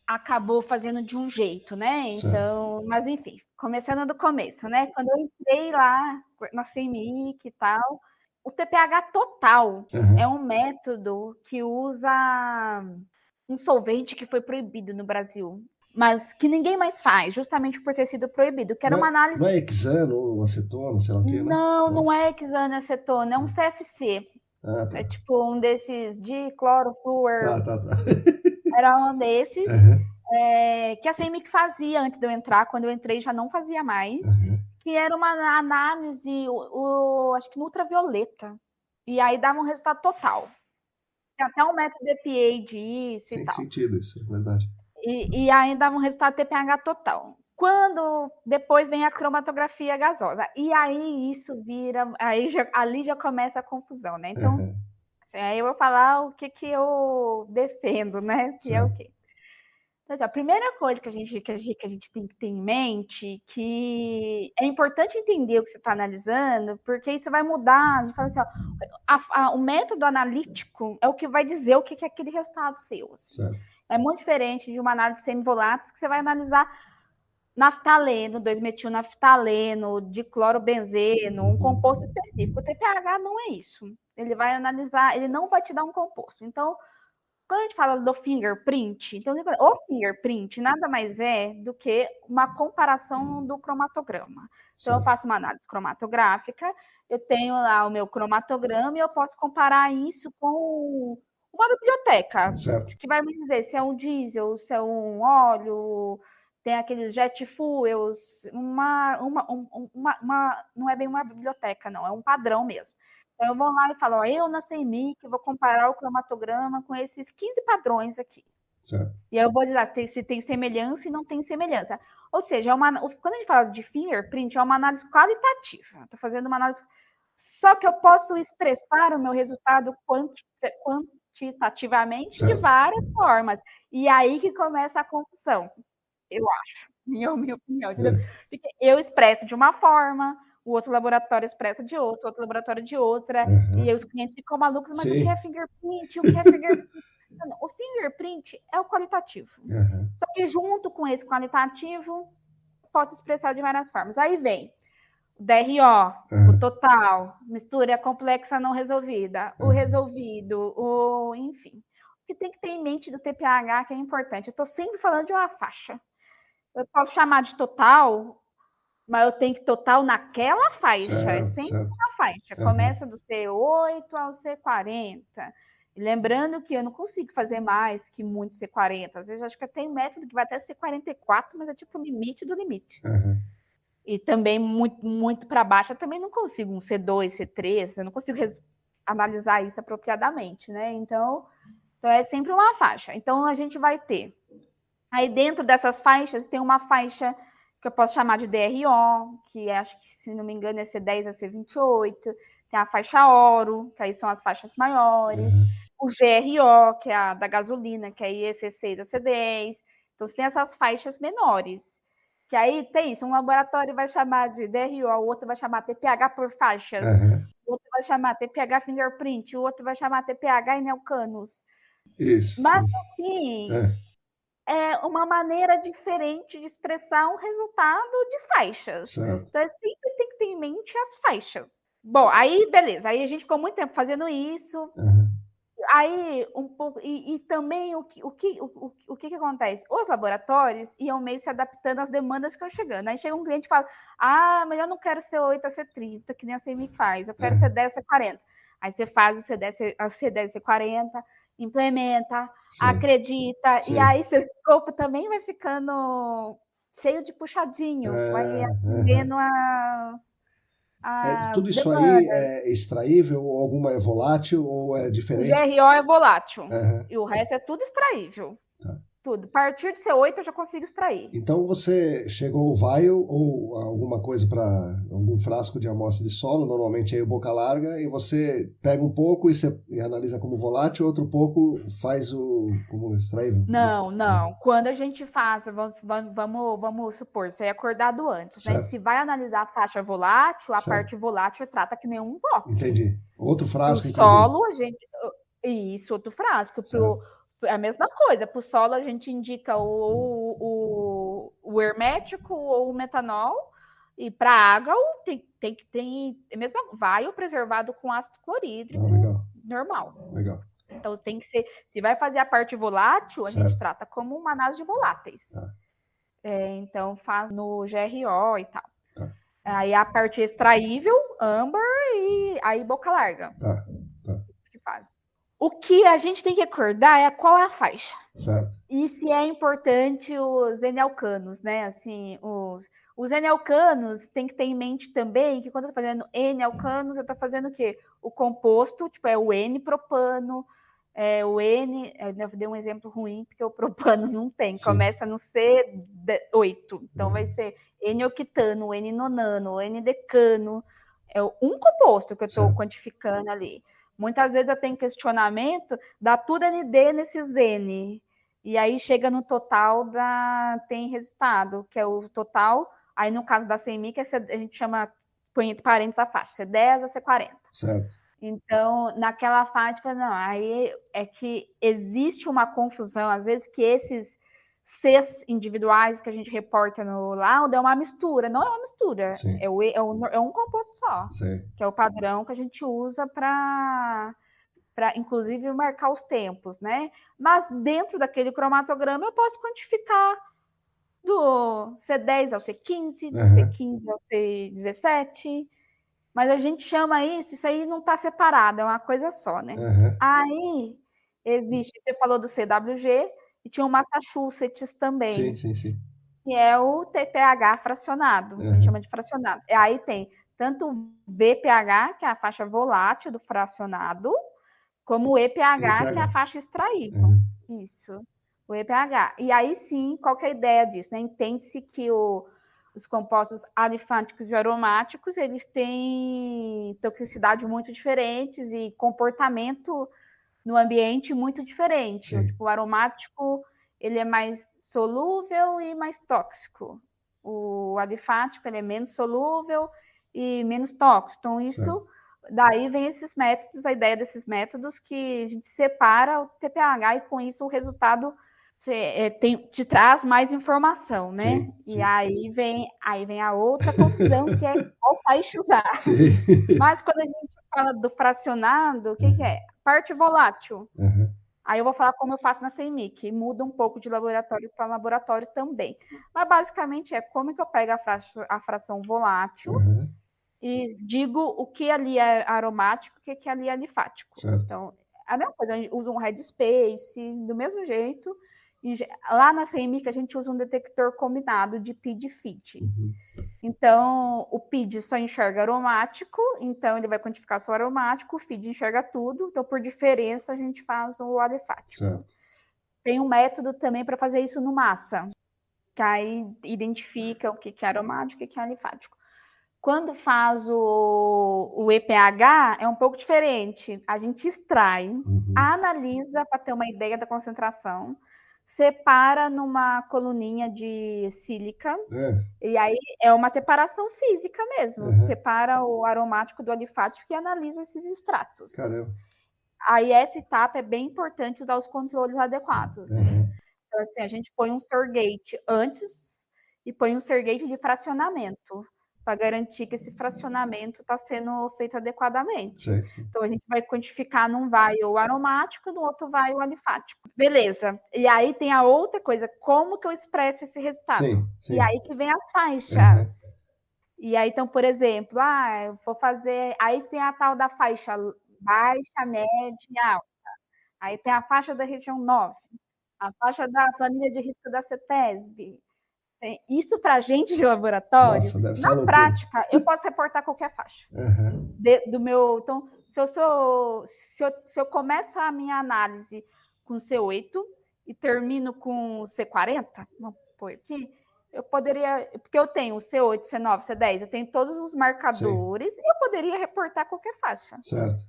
acabou fazendo de um jeito, né? Então, mas enfim, começando do começo, né? Quando eu entrei lá na CMYC e tal, o TPH total é um método que usa um solvente que foi proibido no Brasil, mas que ninguém mais faz, justamente por ter sido proibido, que era uma análise... Não é hexano ou acetona, sei lá o quê, né? Não é hexano e acetona, é um CFC. Tá. É tipo um desses diclorofluor. Tá. Era um desses. Que a CMYC fazia antes de eu entrar, quando eu entrei já não fazia mais, que era uma análise, acho que no ultravioleta, e aí dava um resultado total. Tem até um método EPA disso e tal. Tem sentido isso, é verdade. E aí dava um resultado TPH total. Quando depois vem a cromatografia gasosa, e aí isso vira, ali já começa a confusão, né? Então, assim, aí eu vou falar o que eu defendo, né? Que é o quê? Mas a primeira coisa que a gente tem que ter em mente que é importante entender o que você está analisando, porque isso vai mudar. A gente fala assim, ó, o método analítico é o que vai dizer o que é aquele resultado seu. Assim. É muito diferente de uma análise de semivoláteis que você vai analisar naftaleno, 2-metilnaftaleno, diclorobenzeno, um composto específico. O TPH não é isso. Ele vai analisar, ele não vai te dar um composto. Então, quando a gente fala do fingerprint, então o fingerprint nada mais é do que uma comparação do cromatograma. Então, eu faço uma análise cromatográfica, eu tenho lá o meu cromatograma e eu posso comparar isso com uma biblioteca, que vai me dizer se é um diesel, se é um óleo, tem aqueles jet fuels, não é bem uma biblioteca, não, é um padrão mesmo. Então, eu vou lá e falo, eu na CMYC vou comparar o cromatograma com esses 15 padrões aqui. E aí eu vou dizer se tem semelhança e não tem semelhança. Ou seja, quando a gente fala de fingerprint, é uma análise qualitativa. Estou fazendo uma análise... Só que eu posso expressar o meu resultado quantitativamente de várias formas. E aí que começa a confusão, eu acho, minha opinião. Porque eu expresso de uma forma, o outro laboratório expressa de outra, outro laboratório de outra, e os clientes ficam malucos, mas o que é fingerprint? O que é fingerprint? Não, o fingerprint é o qualitativo. Só que junto com esse qualitativo, posso expressar de várias formas. Aí vem o DRO, o total, mistura complexa não resolvida, o resolvido, enfim. O que tem que ter em mente do TPH que é importante? Eu estou sempre falando de uma faixa. Eu posso chamar de total, mas eu tenho que total naquela faixa. É sempre uma faixa. Começa do C8 ao C40. E lembrando que eu não consigo fazer mais que muito C40. Às vezes acho que tem método que vai até C44, mas é tipo o limite do limite. E também muito para baixo, eu também não consigo um C2, C3, eu não consigo analisar isso apropriadamente, né? Então é sempre uma faixa. Então, a gente vai ter... Aí, dentro dessas faixas, tem uma faixa que eu posso chamar de DRO, que acho que, se não me engano, é C10 a C28. Tem a faixa Oro, que aí são as faixas maiores. O GRO, que é a da gasolina, que aí é C6 a C10. Então, você tem essas faixas menores. Que aí tem isso, um laboratório vai chamar de DRO, o outro vai chamar TPH por faixas, o outro vai chamar TPH fingerprint, o outro vai chamar TPH Inelcanus. Mas, assim, é uma maneira diferente de expressar um resultado de faixas. Então, sempre tem que ter em mente as faixas. Bom, aí, beleza. Aí a gente ficou muito tempo fazendo isso. Aí, um pouco... E também, o que acontece? Os laboratórios iam meio se adaptando às demandas que iam chegando. Aí chega um cliente e fala, mas eu não quero ser 8 a ser 30, que nem a CMYC faz. Eu quero ser 10 a ser 40. Aí você faz o C10 a ser 40, implementa, acredita, e aí seu escopo também vai ficando cheio de puxadinho, vai atendendo tudo isso aí é extraível, ou alguma é volátil, ou é diferente? O GRO é volátil, e o resto é tudo extraível. Tudo. A partir do C8 eu já consigo extrair. Então você chegou ao vial ou alguma coisa para algum frasco de amostra de solo, normalmente aí o boca larga, e você pega um pouco e analisa como volátil, outro pouco faz como extraível? Não. Quando a gente faz, vamos supor, isso é acordado antes, né? Certo. Se vai analisar a faixa volátil, a Certo. parte volátil trata que nem um VOC. Entendi. Outro frasco, Pro inclusive. solo, a gente... Isso, outro frasco. É a mesma coisa. Para o solo, a gente indica o hermético ou o metanol. E para água, tem mesmo vai o preservado com ácido clorídrico normal. Legal. Então tem que ser. Se vai fazer a parte volátil, a gente trata como uma análise de voláteis. Tá. Então faz no GRO e tal. Tá. Aí a parte extraível, âmbar e aí boca larga. Tá. Que faz. O que a gente tem que acordar é qual é a faixa. Certo. E se é importante os N-alcanos, né? Assim, os N-alcanos tem que ter em mente também que quando eu tô fazendo N-alcanos, eu tô fazendo o quê? O composto, tipo, é o N-propano, o N... Eu dei um exemplo ruim, porque o propano não tem. Sim. Começa no C8. Então, vai ser N-octano, N-nonano, N-decano. É um composto que eu estou quantificando ali. Muitas vezes eu tenho questionamento, dá tudo ND nesses N. E aí chega no total, tem resultado, que é o total. Aí no caso da CMYC, a gente chama, põe entre parênteses a faixa, C10 a C40. Certo. Então, naquela faixa, não, aí é que existe uma confusão, às vezes, que esses Cs individuais que a gente reporta no laudo é uma mistura, não é uma mistura, é um composto só, que é o padrão que a gente usa para inclusive marcar os tempos, né? Mas dentro daquele cromatograma eu posso quantificar do C10 ao C15, do C15 ao C17, mas a gente chama isso aí não está separado, é uma coisa só, né? Aí existe, você falou do CWG, e tinha o Massachusetts também. Sim. Que é o TPH fracionado, a gente chama de fracionado. Aí tem tanto o VPH, que é a faixa volátil do fracionado, como o EPH, que é a faixa extraível. Isso, o EPH. E aí sim, qual que é a ideia disso? Né? Entende-se que os compostos alifáticos e aromáticos, eles têm toxicidade muito diferentes e comportamento no ambiente muito diferente. Tipo, o aromático, ele é mais solúvel e mais tóxico. O alifático, ele é menos solúvel e menos tóxico. Então, isso... Daí vem esses métodos, a ideia desses métodos que a gente separa o TPH e com isso o resultado te traz mais informação, né? Sim. E aí vem a outra confusão, que é qual faixa usar. Mas quando a gente fala do fracionado, o que é? Parte volátil. Aí eu vou falar como eu faço na CMYC, muda um pouco de laboratório para laboratório também. Mas basicamente é como que eu pego a fração volátil e digo o que ali é aromático, o que ali é alifático. Então, a mesma coisa, a gente usa um headspace, do mesmo jeito. E lá na CMYC a gente usa um detector combinado de PID e FIT. Então, o PID só enxerga aromático, então ele vai quantificar só aromático, o FID enxerga tudo, então por diferença a gente faz o alifático. Tem um método também para fazer isso no massa, que aí identifica o que é aromático e o que é alifático. Quando faz o EPH, é um pouco diferente. A gente extrai, analisa para ter uma ideia da concentração, separa numa coluninha de sílica, e aí é uma separação física mesmo. Separa o aromático do alifático e analisa esses extratos. Caramba. Aí essa etapa é bem importante usar os controles adequados. Então, assim, a gente põe um surrogate antes e põe um surrogate de fracionamento, para garantir que esse fracionamento está sendo feito adequadamente. Então, a gente vai quantificar num vai o aromático, no outro vai o alifático. Beleza. E aí tem a outra coisa, como que eu expresso esse resultado? E aí que vem as faixas. E aí, então, por exemplo, eu vou fazer... Aí tem a tal da faixa baixa, média e alta. Aí tem a faixa da região 9, a faixa da planilha de risco da CETESB. Isso para a gente de laboratório, na prática, eu posso reportar qualquer faixa. Do meu, então, se eu começo a minha análise com C8, e termino com C40, vamos pôr aqui, eu poderia, porque eu tenho o C8, C9, C10, eu tenho todos os marcadores, e eu poderia reportar qualquer faixa. Certo.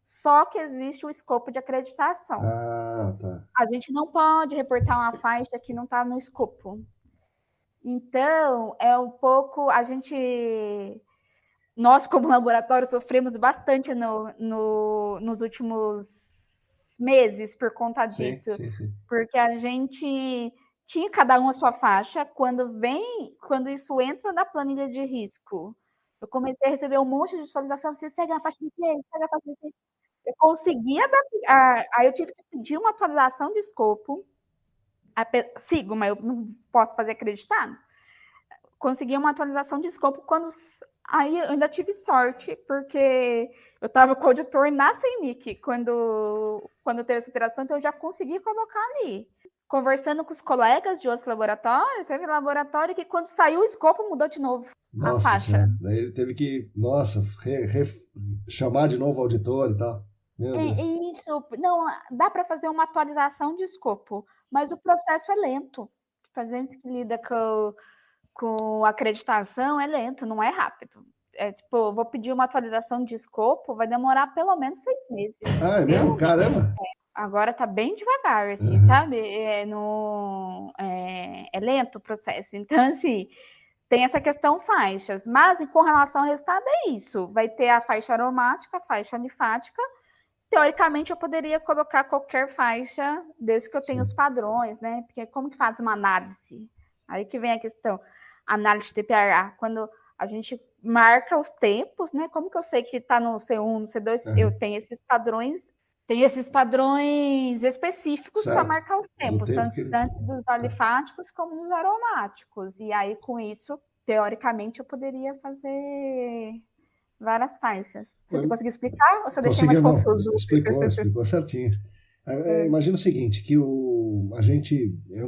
Só que existe o escopo de acreditação. Ah, tá. A gente não pode reportar uma faixa que não está no escopo. Então, é um pouco, nós como laboratório sofremos bastante nos últimos meses por conta disso, Sim. porque a gente tinha cada um a sua faixa, quando isso entra na planilha de risco, eu comecei a receber um monte de solicitação, você segue a faixa de quê? Segue a faixa de quê? Eu consegui adaptar, aí eu tive que pedir uma atualização de escopo, sigo, mas eu não posso fazer acreditado. Consegui uma atualização de escopo aí eu ainda tive sorte, porque eu estava com o auditor na CENIC quando teve essa interação, então eu já consegui colocar ali. Conversando com os colegas de outros laboratórios, teve laboratório que quando saiu o escopo mudou de novo a faixa. Senhora. Daí ele teve que, chamar de novo o auditor e tal. Meu Deus. Isso, não, dá para fazer uma atualização de escopo, mas o processo é lento. A gente que lida com acreditação é lento, não é rápido. É tipo, vou pedir uma atualização de escopo, vai demorar pelo menos 6 meses. Ah, é mesmo? Caramba! Agora tá bem devagar, assim, sabe? É lento o processo. Então, assim, tem essa questão faixas. Mas, com relação ao resultado, é isso. Vai ter a faixa aromática, a faixa alifática. Teoricamente, eu poderia colocar qualquer faixa, desde que eu tenha os padrões, né? Porque como que faz uma análise? Aí que vem a questão. Análise de TPH. Quando a gente marca os tempos, né? Como que eu sei que está no C1, no C2? Eu tenho esses padrões específicos para marcar os tempos, tanto dos alifáticos como dos aromáticos. E aí, com isso, teoricamente, eu poderia fazer várias faixas. Você conseguiu explicar ou só deixei mais confuso? Explicou certinho. Imagina o seguinte, que eu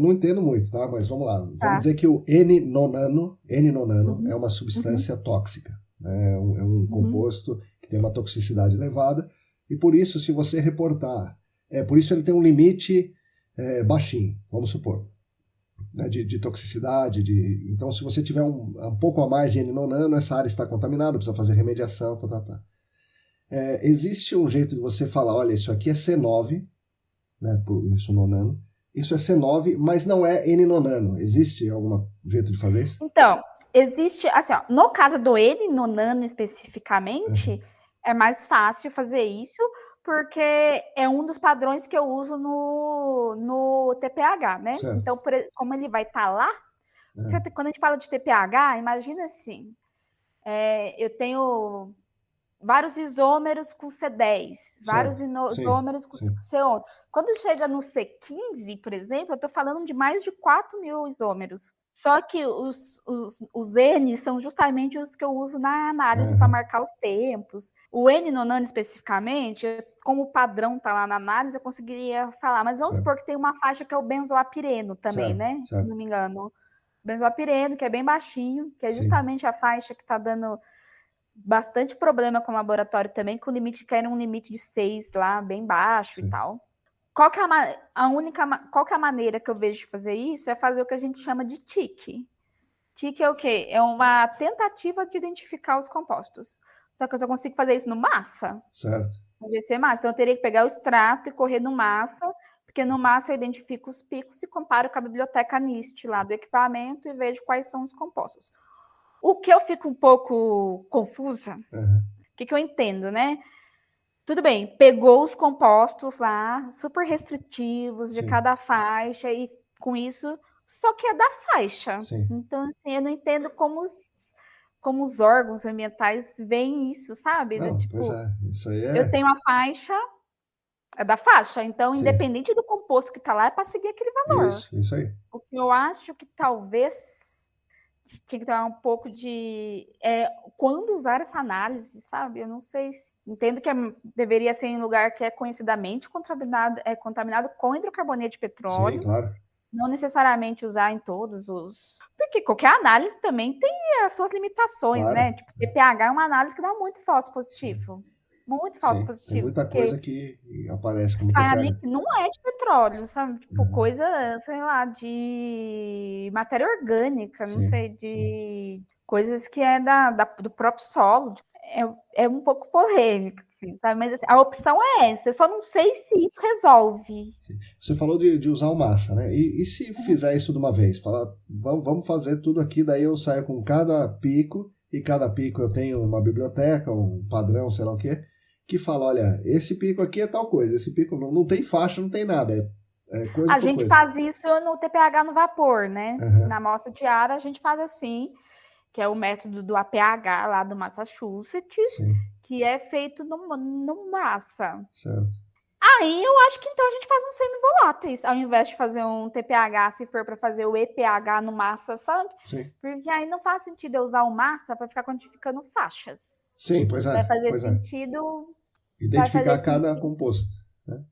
não entendo muito, tá? Mas vamos lá. Vamos dizer que o N-nonano é uma substância tóxica. Né? É um composto que tem uma toxicidade elevada, e por isso, se você reportar, por isso ele tem um limite baixinho, vamos supor, né, de toxicidade. Então, se você tiver um pouco a mais de N-nonano, essa área está contaminada, precisa fazer remediação, existe um jeito de você falar, olha, isso aqui é C9, né, por isso nonano, isso é C9, mas não é N-nonano. Existe algum jeito de fazer isso? Então, existe, assim, ó, no caso do N-nonano especificamente, é mais fácil fazer isso, porque é um dos padrões que eu uso no TPH, né? Certo. Então, como ele vai estar lá, quando a gente fala de TPH, imagina assim, eu tenho vários isômeros com C10, vários isômeros com C11. Quando chega no C15, por exemplo, eu estou falando de mais de 4.000 isômeros. Só que os N são justamente os que eu uso na análise para marcar os tempos. O N-nonano especificamente, como o padrão está lá na análise, eu conseguiria falar. Mas vamos supor que tem uma faixa que é o benzoapireno também, né? Se não me engano. Benzoapireno, que é bem baixinho, que é justamente a faixa que está dando bastante problema com o laboratório também, com o limite que era um limite de 6 lá, bem baixo e tal. Qual que é a maneira que eu vejo de fazer isso? É fazer o que a gente chama de TIC. TIC é o quê? É uma tentativa de identificar os compostos. Só que eu só consigo fazer isso no massa. Certo. No GC massa. Então eu teria que pegar o extrato e correr no massa, porque no massa eu identifico os picos e comparo com a biblioteca NIST lá do equipamento e vejo quais são os compostos. O que eu fico um pouco confusa, o que eu entendo, né? Tudo bem, pegou os compostos lá, super restritivos de cada faixa, e com isso, só que é da faixa. Então, assim, eu não entendo como os órgãos ambientais veem isso, sabe? Não, tipo, isso aí eu tenho a faixa, é da faixa, então, independente do composto que está lá, é para seguir aquele valor. Isso aí. O que eu acho que talvez tinha que ter um pouco de quando usar essa análise, sabe? Eu não sei. Entendo que deveria ser em um lugar que é conhecidamente contaminado com hidrocarboneto de petróleo. Sim, claro. Não necessariamente usar em todos os... Porque qualquer análise também tem as suas limitações, né? Tipo, TPH é uma análise que dá muito falso positivo. Muito falso Sim, tem positivo, muita porque coisa que aparece como sai ali TPH. que não é de petróleo, sabe? Tipo, Uhum. coisa, sei lá, de matéria orgânica, não Sim, sei, sim. de coisas que é do próprio solo. É um pouco polêmico, assim, sabe? Mas assim, a opção é essa. Eu só não sei se isso resolve. Sim. Você falou de usar o massa, né? E se fizer isso de uma vez? Falar, vamos fazer tudo aqui, daí eu saio com cada pico, e cada pico eu tenho uma biblioteca, um padrão, sei lá o quê, que fala, olha, esse pico aqui é tal coisa, esse pico não tem faixa, não tem nada, é coisa A por gente coisa. faz isso no TPH no vapor, né? Aham, Na amostra diária, a gente faz assim, que é o método do APH lá do Massachusetts, sim, que é feito no massa. certo. Aí eu acho que então a gente faz um semivoláteis, ao invés de fazer um TPH, se for para fazer o EPH no massa, sabe? Sim, Porque aí não faz sentido eu usar o massa para ficar quantificando faixas. sim, Vai fazer pois é. sentido, vai Identificar fazer cada sentido. composto, né?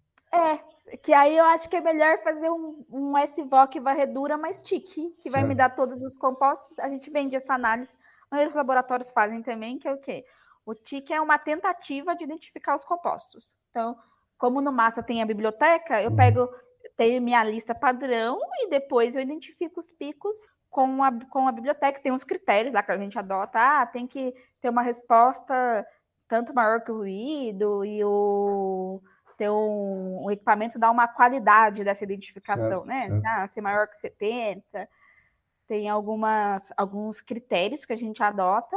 Que aí eu acho que é melhor fazer um SVOC varredura mais TIC, que vai me Certo. dar todos os compostos. A gente vende essa análise, a maioria dos laboratórios fazem também, que é o quê? O TIC é uma tentativa de identificar os compostos. Então, como no Massa tem a biblioteca, eu Uhum. tenho minha lista padrão e depois eu identifico os picos com a biblioteca. Tem uns critérios lá que a gente adota. Tem que ter uma resposta tanto maior que o ruído e ter um equipamento dá uma qualidade dessa identificação, Certo, né? certo. Ser maior que 70, tem alguns critérios que a gente adota,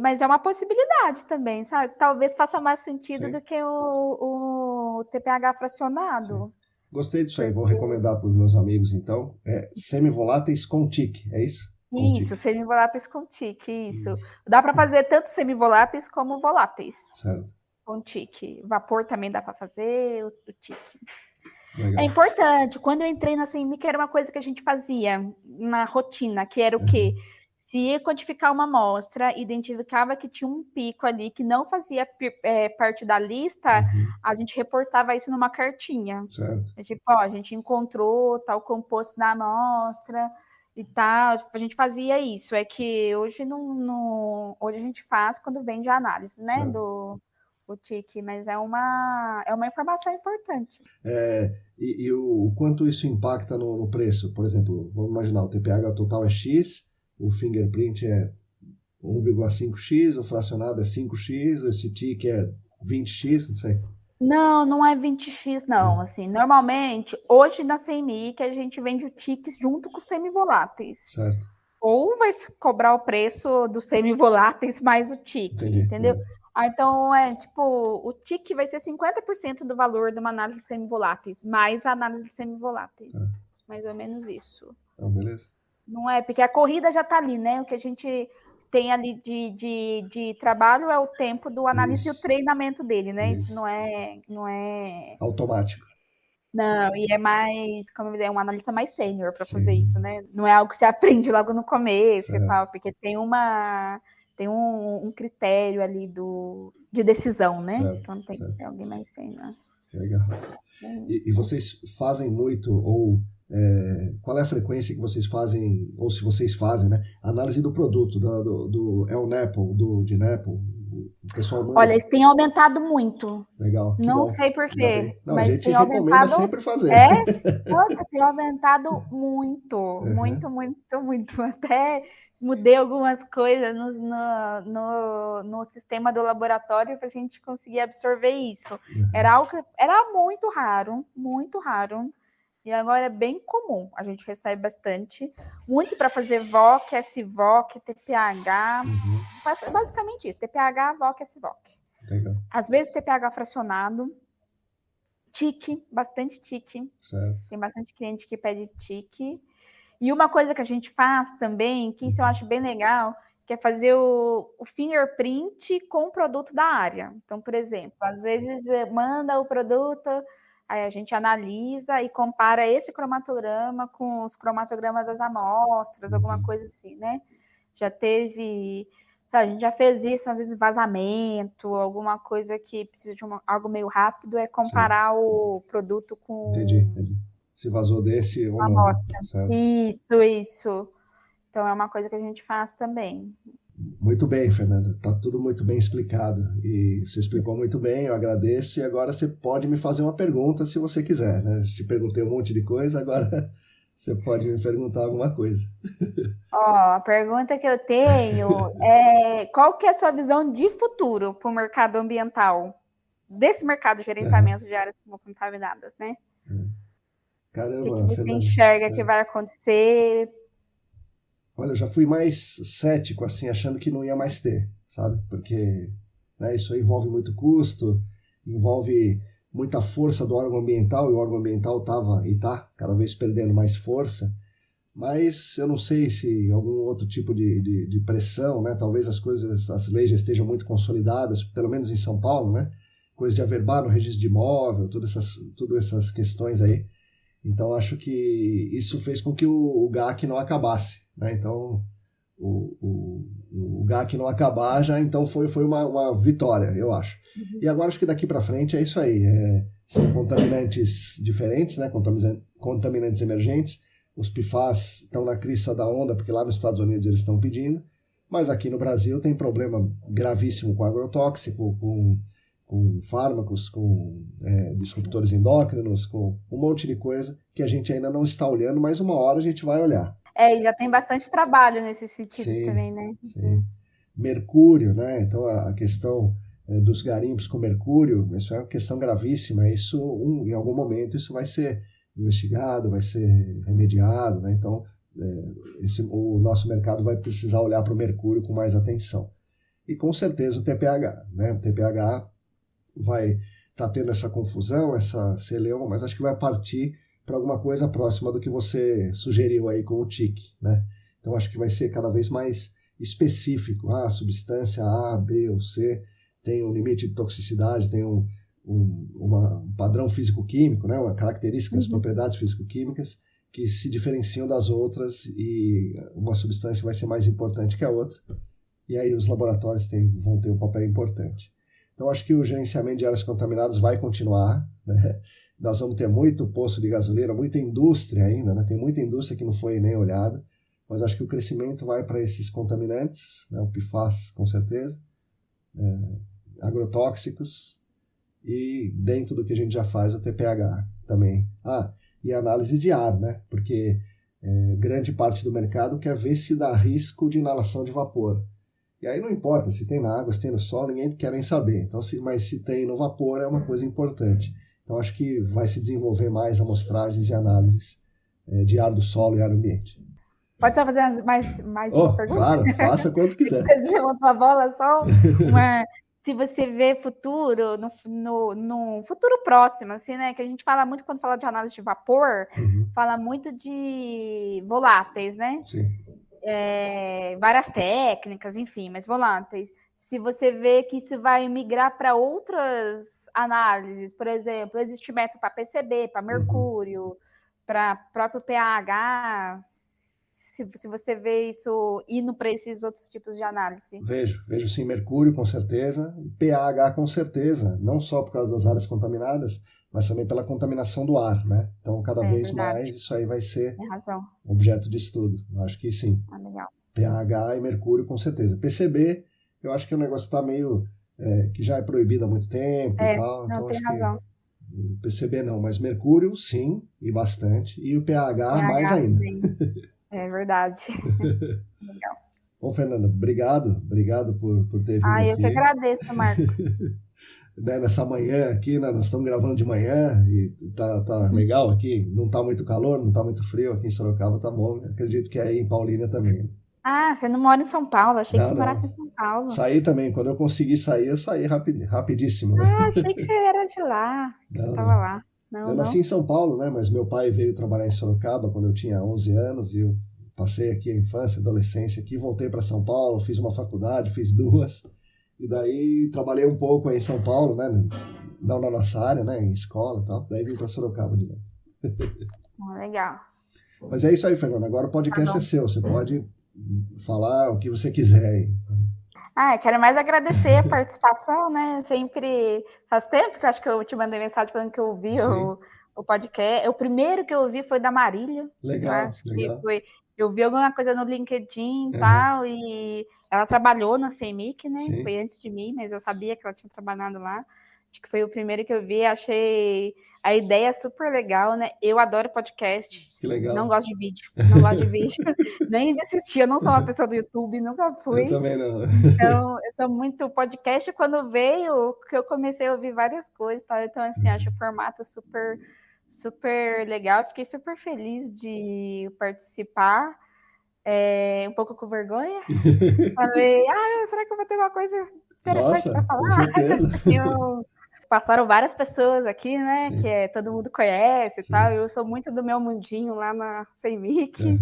mas é uma possibilidade também, sabe? Talvez faça mais sentido do Sim, que o TPH sim. fracionado. Gostei disso aí, vou Porque recomendar para os meus amigos então. É semivoláteis com TIC, é isso? Com isso, TIC. semivoláteis com TIC, isso. Isso. Dá para fazer tanto semivoláteis como voláteis Certo. com TIC. Vapor também dá para fazer, o TIC. É Legal. importante. Quando eu entrei na CMIC, era uma coisa que a gente fazia na rotina, que era o quê? Uhum. Se ia codificar uma amostra, identificava que tinha um pico ali que não fazia parte da lista, Uhum. a gente reportava isso numa cartinha. Certo. Tipo, ó, a gente encontrou tal composto na amostra e tal. A gente fazia isso. É que hoje hoje a gente faz quando vem de análise, né? Certo. O TIC, mas é uma informação importante. E o quanto isso impacta no preço? Por exemplo, vamos imaginar, o TPH total é X, o fingerprint é 1,5x, o fracionado é 5x, esse TIC é 20x, não sei. Não, não é 20x, não. É, Assim, normalmente, hoje na CMI, que a gente vende o TICs junto com os semivoláteis. certo. Ou vai se cobrar o preço dos semivoláteis mais o TIC, Entendi, entendeu? entendi. Então, tipo, o TIC vai ser 50% do valor de uma análise de semivoláteis, mais a análise de semivoláteis. Tá. Mais ou menos isso. Então, beleza. Não é? Porque a corrida já está ali, né? O que a gente tem ali de trabalho é o tempo do analista e o Isso, treinamento dele, né? Isso isso. não é. Automático. Não, e é mais, como eu dizer, um analista mais sênior para fazer isso, Sim, né? Não é algo que você aprende logo no começo e certo, tal, porque tem um critério ali de decisão, né? certo, Então tem que certo. ter alguém mais sênior. Legal. É E isso. vocês fazem muito, ou qual é a frequência que vocês fazem, ou se vocês fazem, né? Análise do produto, do El Nepo, de Nepo, o pessoal Olha, manda. eles têm aumentado muito. Legal, que Não bom. sei por Ainda bem. quê, Não, a mas gente tem recomenda aumentado. sempre fazer. É? Nossa, tem aumentado muito, Uhum, muito, muito, muito. Até mudei algumas coisas no sistema do laboratório para a gente conseguir absorver isso. uhum. Era algo que era muito raro. E agora é bem comum. A gente recebe bastante. Muito para fazer VOC, SVOC, TPH. Uhum. Basicamente isso: TPH, VOC, SVOC. Legal, Às vezes TPH fracionado. TIC, bastante TIC. certo. Tem bastante cliente que pede TIC. E uma coisa que a gente faz também, que isso eu Uhum. acho bem legal, que é fazer o fingerprint com o produto da área. Então, por exemplo, às vezes manda o produto, aí a gente analisa e compara esse cromatograma com os cromatogramas das amostras, alguma Uhum. coisa assim, né? Já teve. A gente já fez isso, às vezes vazamento, alguma coisa que precisa de algo meio rápido, é Sim, comparar o produto entendi, com entendi. Se vazou desse ou a não, né? amostra. Certo. Isso, isso. Então é uma coisa que a gente faz também. Muito bem, Fernanda. Está tudo muito bem explicado. E você explicou muito bem, eu agradeço. E agora você pode me fazer uma pergunta se você quiser, né? Te perguntei um monte de coisa, agora você pode me perguntar alguma coisa. A pergunta que eu tenho é qual que é a sua visão de futuro para o mercado ambiental, desse mercado de gerenciamento de áreas contaminadas, né? Caramba, o que você Fernanda, enxerga que vai acontecer? Olha, eu já fui mais cético, assim, achando que não ia mais ter, sabe? Porque isso aí envolve muito custo, envolve muita força do órgão ambiental, e o órgão ambiental estava e está cada vez perdendo mais força. Mas eu não sei se algum outro tipo de pressão, né? Talvez as leis já estejam muito consolidadas, pelo menos em São Paulo, né? Coisa de averbar no registro de imóvel, todas essas questões aí. Então, acho que isso fez com que o GAC não acabasse, né? Então, o GAC não acabar já então foi uma vitória, eu acho. E agora acho que daqui para frente é isso aí. São contaminantes diferentes, né? Contaminantes emergentes. Os PFAS estão na crista da onda, porque lá nos Estados Unidos eles estão pedindo. Mas aqui no Brasil tem problema gravíssimo com agrotóxico, com fármacos, com disruptores endócrinos, com um monte de coisa que a gente ainda não está olhando, mas uma hora a gente vai olhar. E já tem bastante trabalho nesse sentido também, né? Sim. Mercúrio, né? Então a questão dos garimpos com mercúrio, isso é uma questão gravíssima. Isso, em algum momento, isso vai ser investigado, vai ser remediado, né? Então o nosso mercado vai precisar olhar para o mercúrio com mais atenção. E com certeza o TPH, né? O TPH vai estar tendo essa confusão, essa celeuma, mas acho que vai partir para alguma coisa próxima do que você sugeriu aí com o TIC, né? Então acho que vai ser cada vez mais específico. A substância A, B ou C tem um limite de toxicidade, tem um padrão físico-químico, né? Uma característica, as propriedades físico-químicas que se diferenciam das outras, e uma substância vai ser mais importante que a outra. E aí os laboratórios vão ter um papel importante. Então, acho que o gerenciamento de áreas contaminadas vai continuar, né? Nós vamos ter muito poço de gasolina, muita indústria ainda, né? Tem muita indústria que não foi nem olhada, mas acho que o crescimento vai para esses contaminantes, né? O PFAS, com certeza, agrotóxicos, e dentro do que a gente já faz, o TPH também. E análise de ar, né? Porque grande parte do mercado quer ver se dá risco de inalação de vapor. E aí não importa se tem na água, se tem no solo, ninguém quer nem saber. Então, mas se tem no vapor é uma coisa importante. Então acho que vai se desenvolver mais amostragens e análises de ar do solo e ar ambiente. Pode só fazer mais uma pergunta? Claro, faça quanto quiser. Você levantou a bola, só se você vê futuro, no futuro próximo, assim, né? Que a gente fala muito quando fala de análise de vapor, fala muito de voláteis, né? Sim. Várias técnicas, enfim, mas voláteis. Se você vê que isso vai migrar para outras análises, por exemplo, existe método para PCB, para mercúrio, para próprio pH, se você vê isso indo para esses outros tipos de análise. Vejo sim, mercúrio com certeza, pH com certeza, não só por causa das áreas contaminadas, mas também pela contaminação do ar, né? Então, cada vez mais isso aí vai ser objeto de estudo. Eu acho que sim. Legal. pH e mercúrio com certeza. PCB, eu acho que o negócio está meio... que já é proibido há muito tempo e tal. Não, então tem acho razão. que PCB não, mas mercúrio sim, e bastante. E o pH mais ainda. É verdade. Legal. Bom, Fernanda, obrigado por ter vindo aqui. Eu que agradeço, Marco. Nessa manhã aqui, né, nós estamos gravando de manhã e tá legal aqui, não tá muito calor, não tá muito frio, aqui em Sorocaba tá bom, acredito que aí em Paulínia também. Você não mora em São Paulo, achei que você morasse em São Paulo. Saí também, quando eu consegui sair, eu saí rapidíssimo. Achei que você era de lá, que você estava lá. Eu nasci em São Paulo, né, mas meu pai veio trabalhar em Sorocaba quando eu tinha 11 anos e eu passei aqui a infância, adolescência aqui, voltei para São Paulo, fiz uma faculdade, fiz 2, e daí trabalhei um pouco aí em São Paulo, né, não na nossa área, né, em escola e tal, daí vim para Sorocaba de novo. Legal. Mas é isso aí, Fernanda, agora o podcast é seu, você pode falar o que você quiser aí. Quero mais agradecer a participação, né? Sempre faz tempo que eu acho que eu te mandei mensagem falando que eu ouvi o podcast. O primeiro que eu ouvi foi da Marília. Legal, acho que eu vi alguma coisa no LinkedIn e Uhum. tal, e ela trabalhou na CEMIC, né? Sim. Foi antes de mim, mas eu sabia que ela tinha trabalhado lá. Acho que foi o primeiro que eu vi, achei a ideia super legal, né? Eu adoro podcast. Que legal. Não gosto de vídeo, não gosto de vídeo, nem de assistir, eu não sou uma pessoa do YouTube, nunca fui. Eu também não. Então, eu sou muito podcast, quando veio, que eu comecei a ouvir várias coisas, tá? Então, assim, acho o formato super, super legal, fiquei super feliz de participar, um pouco com vergonha, falei, será que eu vou ter uma coisa interessante para falar? Com certeza. Passaram várias pessoas aqui, né, Sim. que todo mundo conhece e tal, eu sou muito do meu mundinho lá na CEMIC,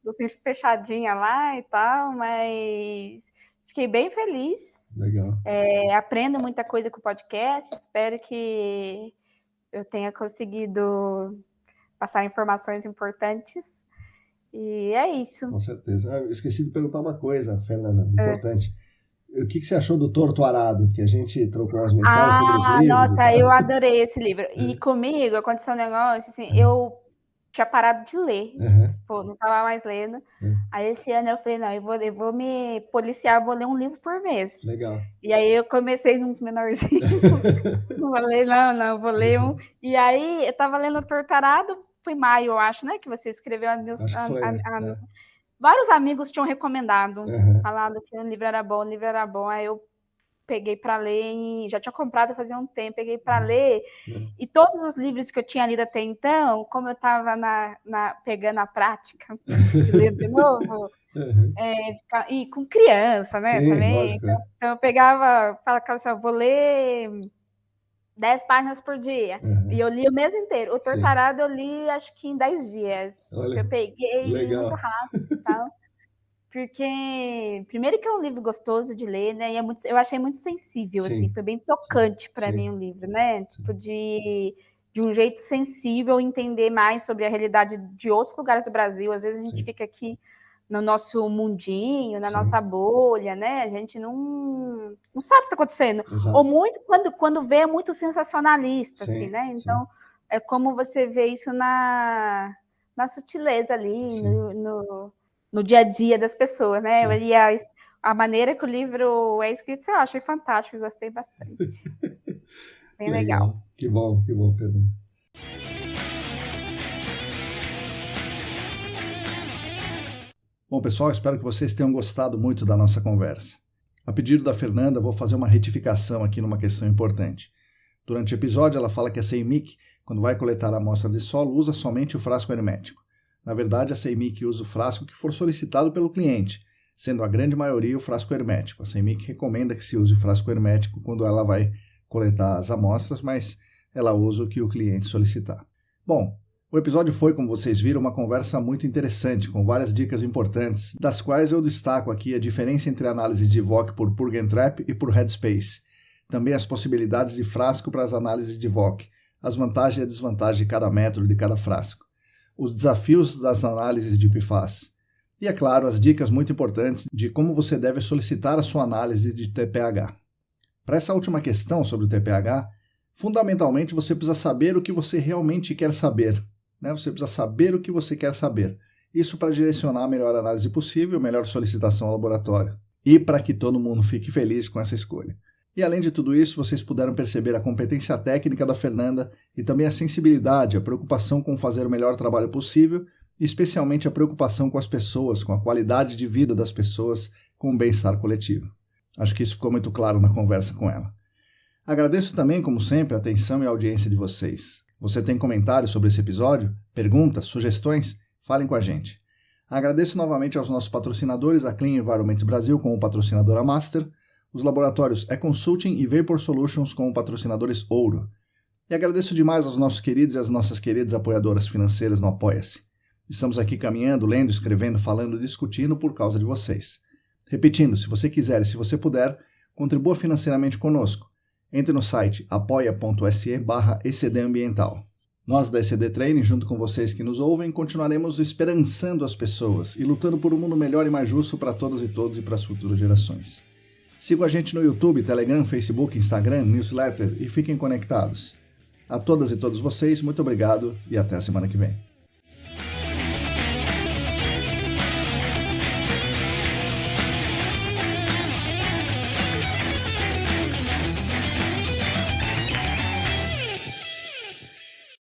tô sempre fechadinha lá e tal, mas fiquei bem feliz. Legal. Aprendo muita coisa com o podcast, espero que eu tenha conseguido passar informações importantes, e é isso. Com certeza. Eu esqueci de perguntar uma coisa, Fernanda, importante. O que você achou do Torto Arado? Que a gente trocou as mensagens sobre os livros. Nossa, eu adorei esse livro. E comigo aconteceu um negócio, assim, eu tinha parado de ler, não estava mais lendo. Aí esse ano eu falei, não, eu vou me policiar, vou ler um livro por mês. Legal. E aí eu comecei nos menorzinhos. Falei, não, vou ler um. E aí eu estava lendo o Torto Arado, foi em maio, eu acho, né? Que você escreveu Acho que foi. Vários amigos tinham recomendado, falado que o livro era bom, aí eu peguei para ler, já tinha comprado fazia um tempo, peguei para ler, e todos os livros que eu tinha lido até então, como eu estava pegando a prática de ler de novo, e com criança, né, Sim, também, lógico, então eu falava assim, eu vou ler 10 páginas por dia, e eu li o mês inteiro. O Torto Arado eu li acho que em 10 dias. Olha, eu peguei legal. muito rápido e tal. Porque, primeiro que é um livro gostoso de ler, né? E eu achei muito sensível, assim, foi bem tocante para mim o livro, né? Tipo, de um jeito sensível entender mais sobre a realidade de outros lugares do Brasil. Às vezes a gente fica aqui no nosso mundinho, na nossa bolha, né? A gente não sabe o que está acontecendo. Exato. Ou muito, quando vê, é muito sensacionalista, assim, né? Então, é como você vê isso na sutileza ali, no dia a dia das pessoas, né? E a maneira que o livro é escrito, eu achei fantástico, gostei bastante. Bem legal. Que bom, Fernanda. Bom, pessoal, espero que vocês tenham gostado muito da nossa conversa. A pedido da Fernanda, vou fazer uma retificação aqui numa questão importante. Durante o episódio, ela fala que a CEMIC, quando vai coletar a amostra de solo, usa somente o frasco hermético. Na verdade, a CEMIC usa o frasco que for solicitado pelo cliente, sendo a grande maioria o frasco hermético. A CEMIC recomenda que se use o frasco hermético quando ela vai coletar as amostras, mas ela usa o que o cliente solicitar. Bom, o episódio foi, como vocês viram, uma conversa muito interessante, com várias dicas importantes, das quais eu destaco aqui a diferença entre a análise de VOC por Purg and Trap e por Headspace. Também as possibilidades de frasco para as análises de VOC, as vantagens e a desvantagem de cada método de cada frasco, os desafios das análises de PFAS e, é claro, as dicas muito importantes de como você deve solicitar a sua análise de TPH. Para essa última questão sobre o TPH, fundamentalmente você precisa saber o que você realmente quer saber. Né? Você precisa saber o que você quer saber. Isso para direcionar a melhor análise possível, a melhor solicitação ao laboratório. E para que todo mundo fique feliz com essa escolha. E além de tudo isso, vocês puderam perceber a competência técnica da Fernanda e também a sensibilidade, a preocupação com fazer o melhor trabalho possível e especialmente a preocupação com as pessoas, com a qualidade de vida das pessoas, com o bem-estar coletivo. Acho que isso ficou muito claro na conversa com ela. Agradeço também, como sempre, a atenção e a audiência de vocês. Você tem comentários sobre esse episódio? Perguntas? Sugestões? Falem com a gente. Agradeço novamente aos nossos patrocinadores, a Clean Environment Brasil como patrocinadora Master, os laboratórios E-Consulting e Vapor Solutions como patrocinadores Ouro. E agradeço demais aos nossos queridos e às nossas queridas apoiadoras financeiras no Apoia-se. Estamos aqui caminhando, lendo, escrevendo, falando, discutindo por causa de vocês. Repetindo, se você quiser e se você puder, contribua financeiramente conosco. Entre no site apoia.se/ECDambiental. Nós da ECD Training, junto com vocês que nos ouvem, continuaremos esperançando as pessoas e lutando por um mundo melhor e mais justo para todas e todos e para as futuras gerações. Sigam a gente no YouTube, Telegram, Facebook, Instagram, newsletter e fiquem conectados. A todas e todos vocês, muito obrigado e até a semana que vem.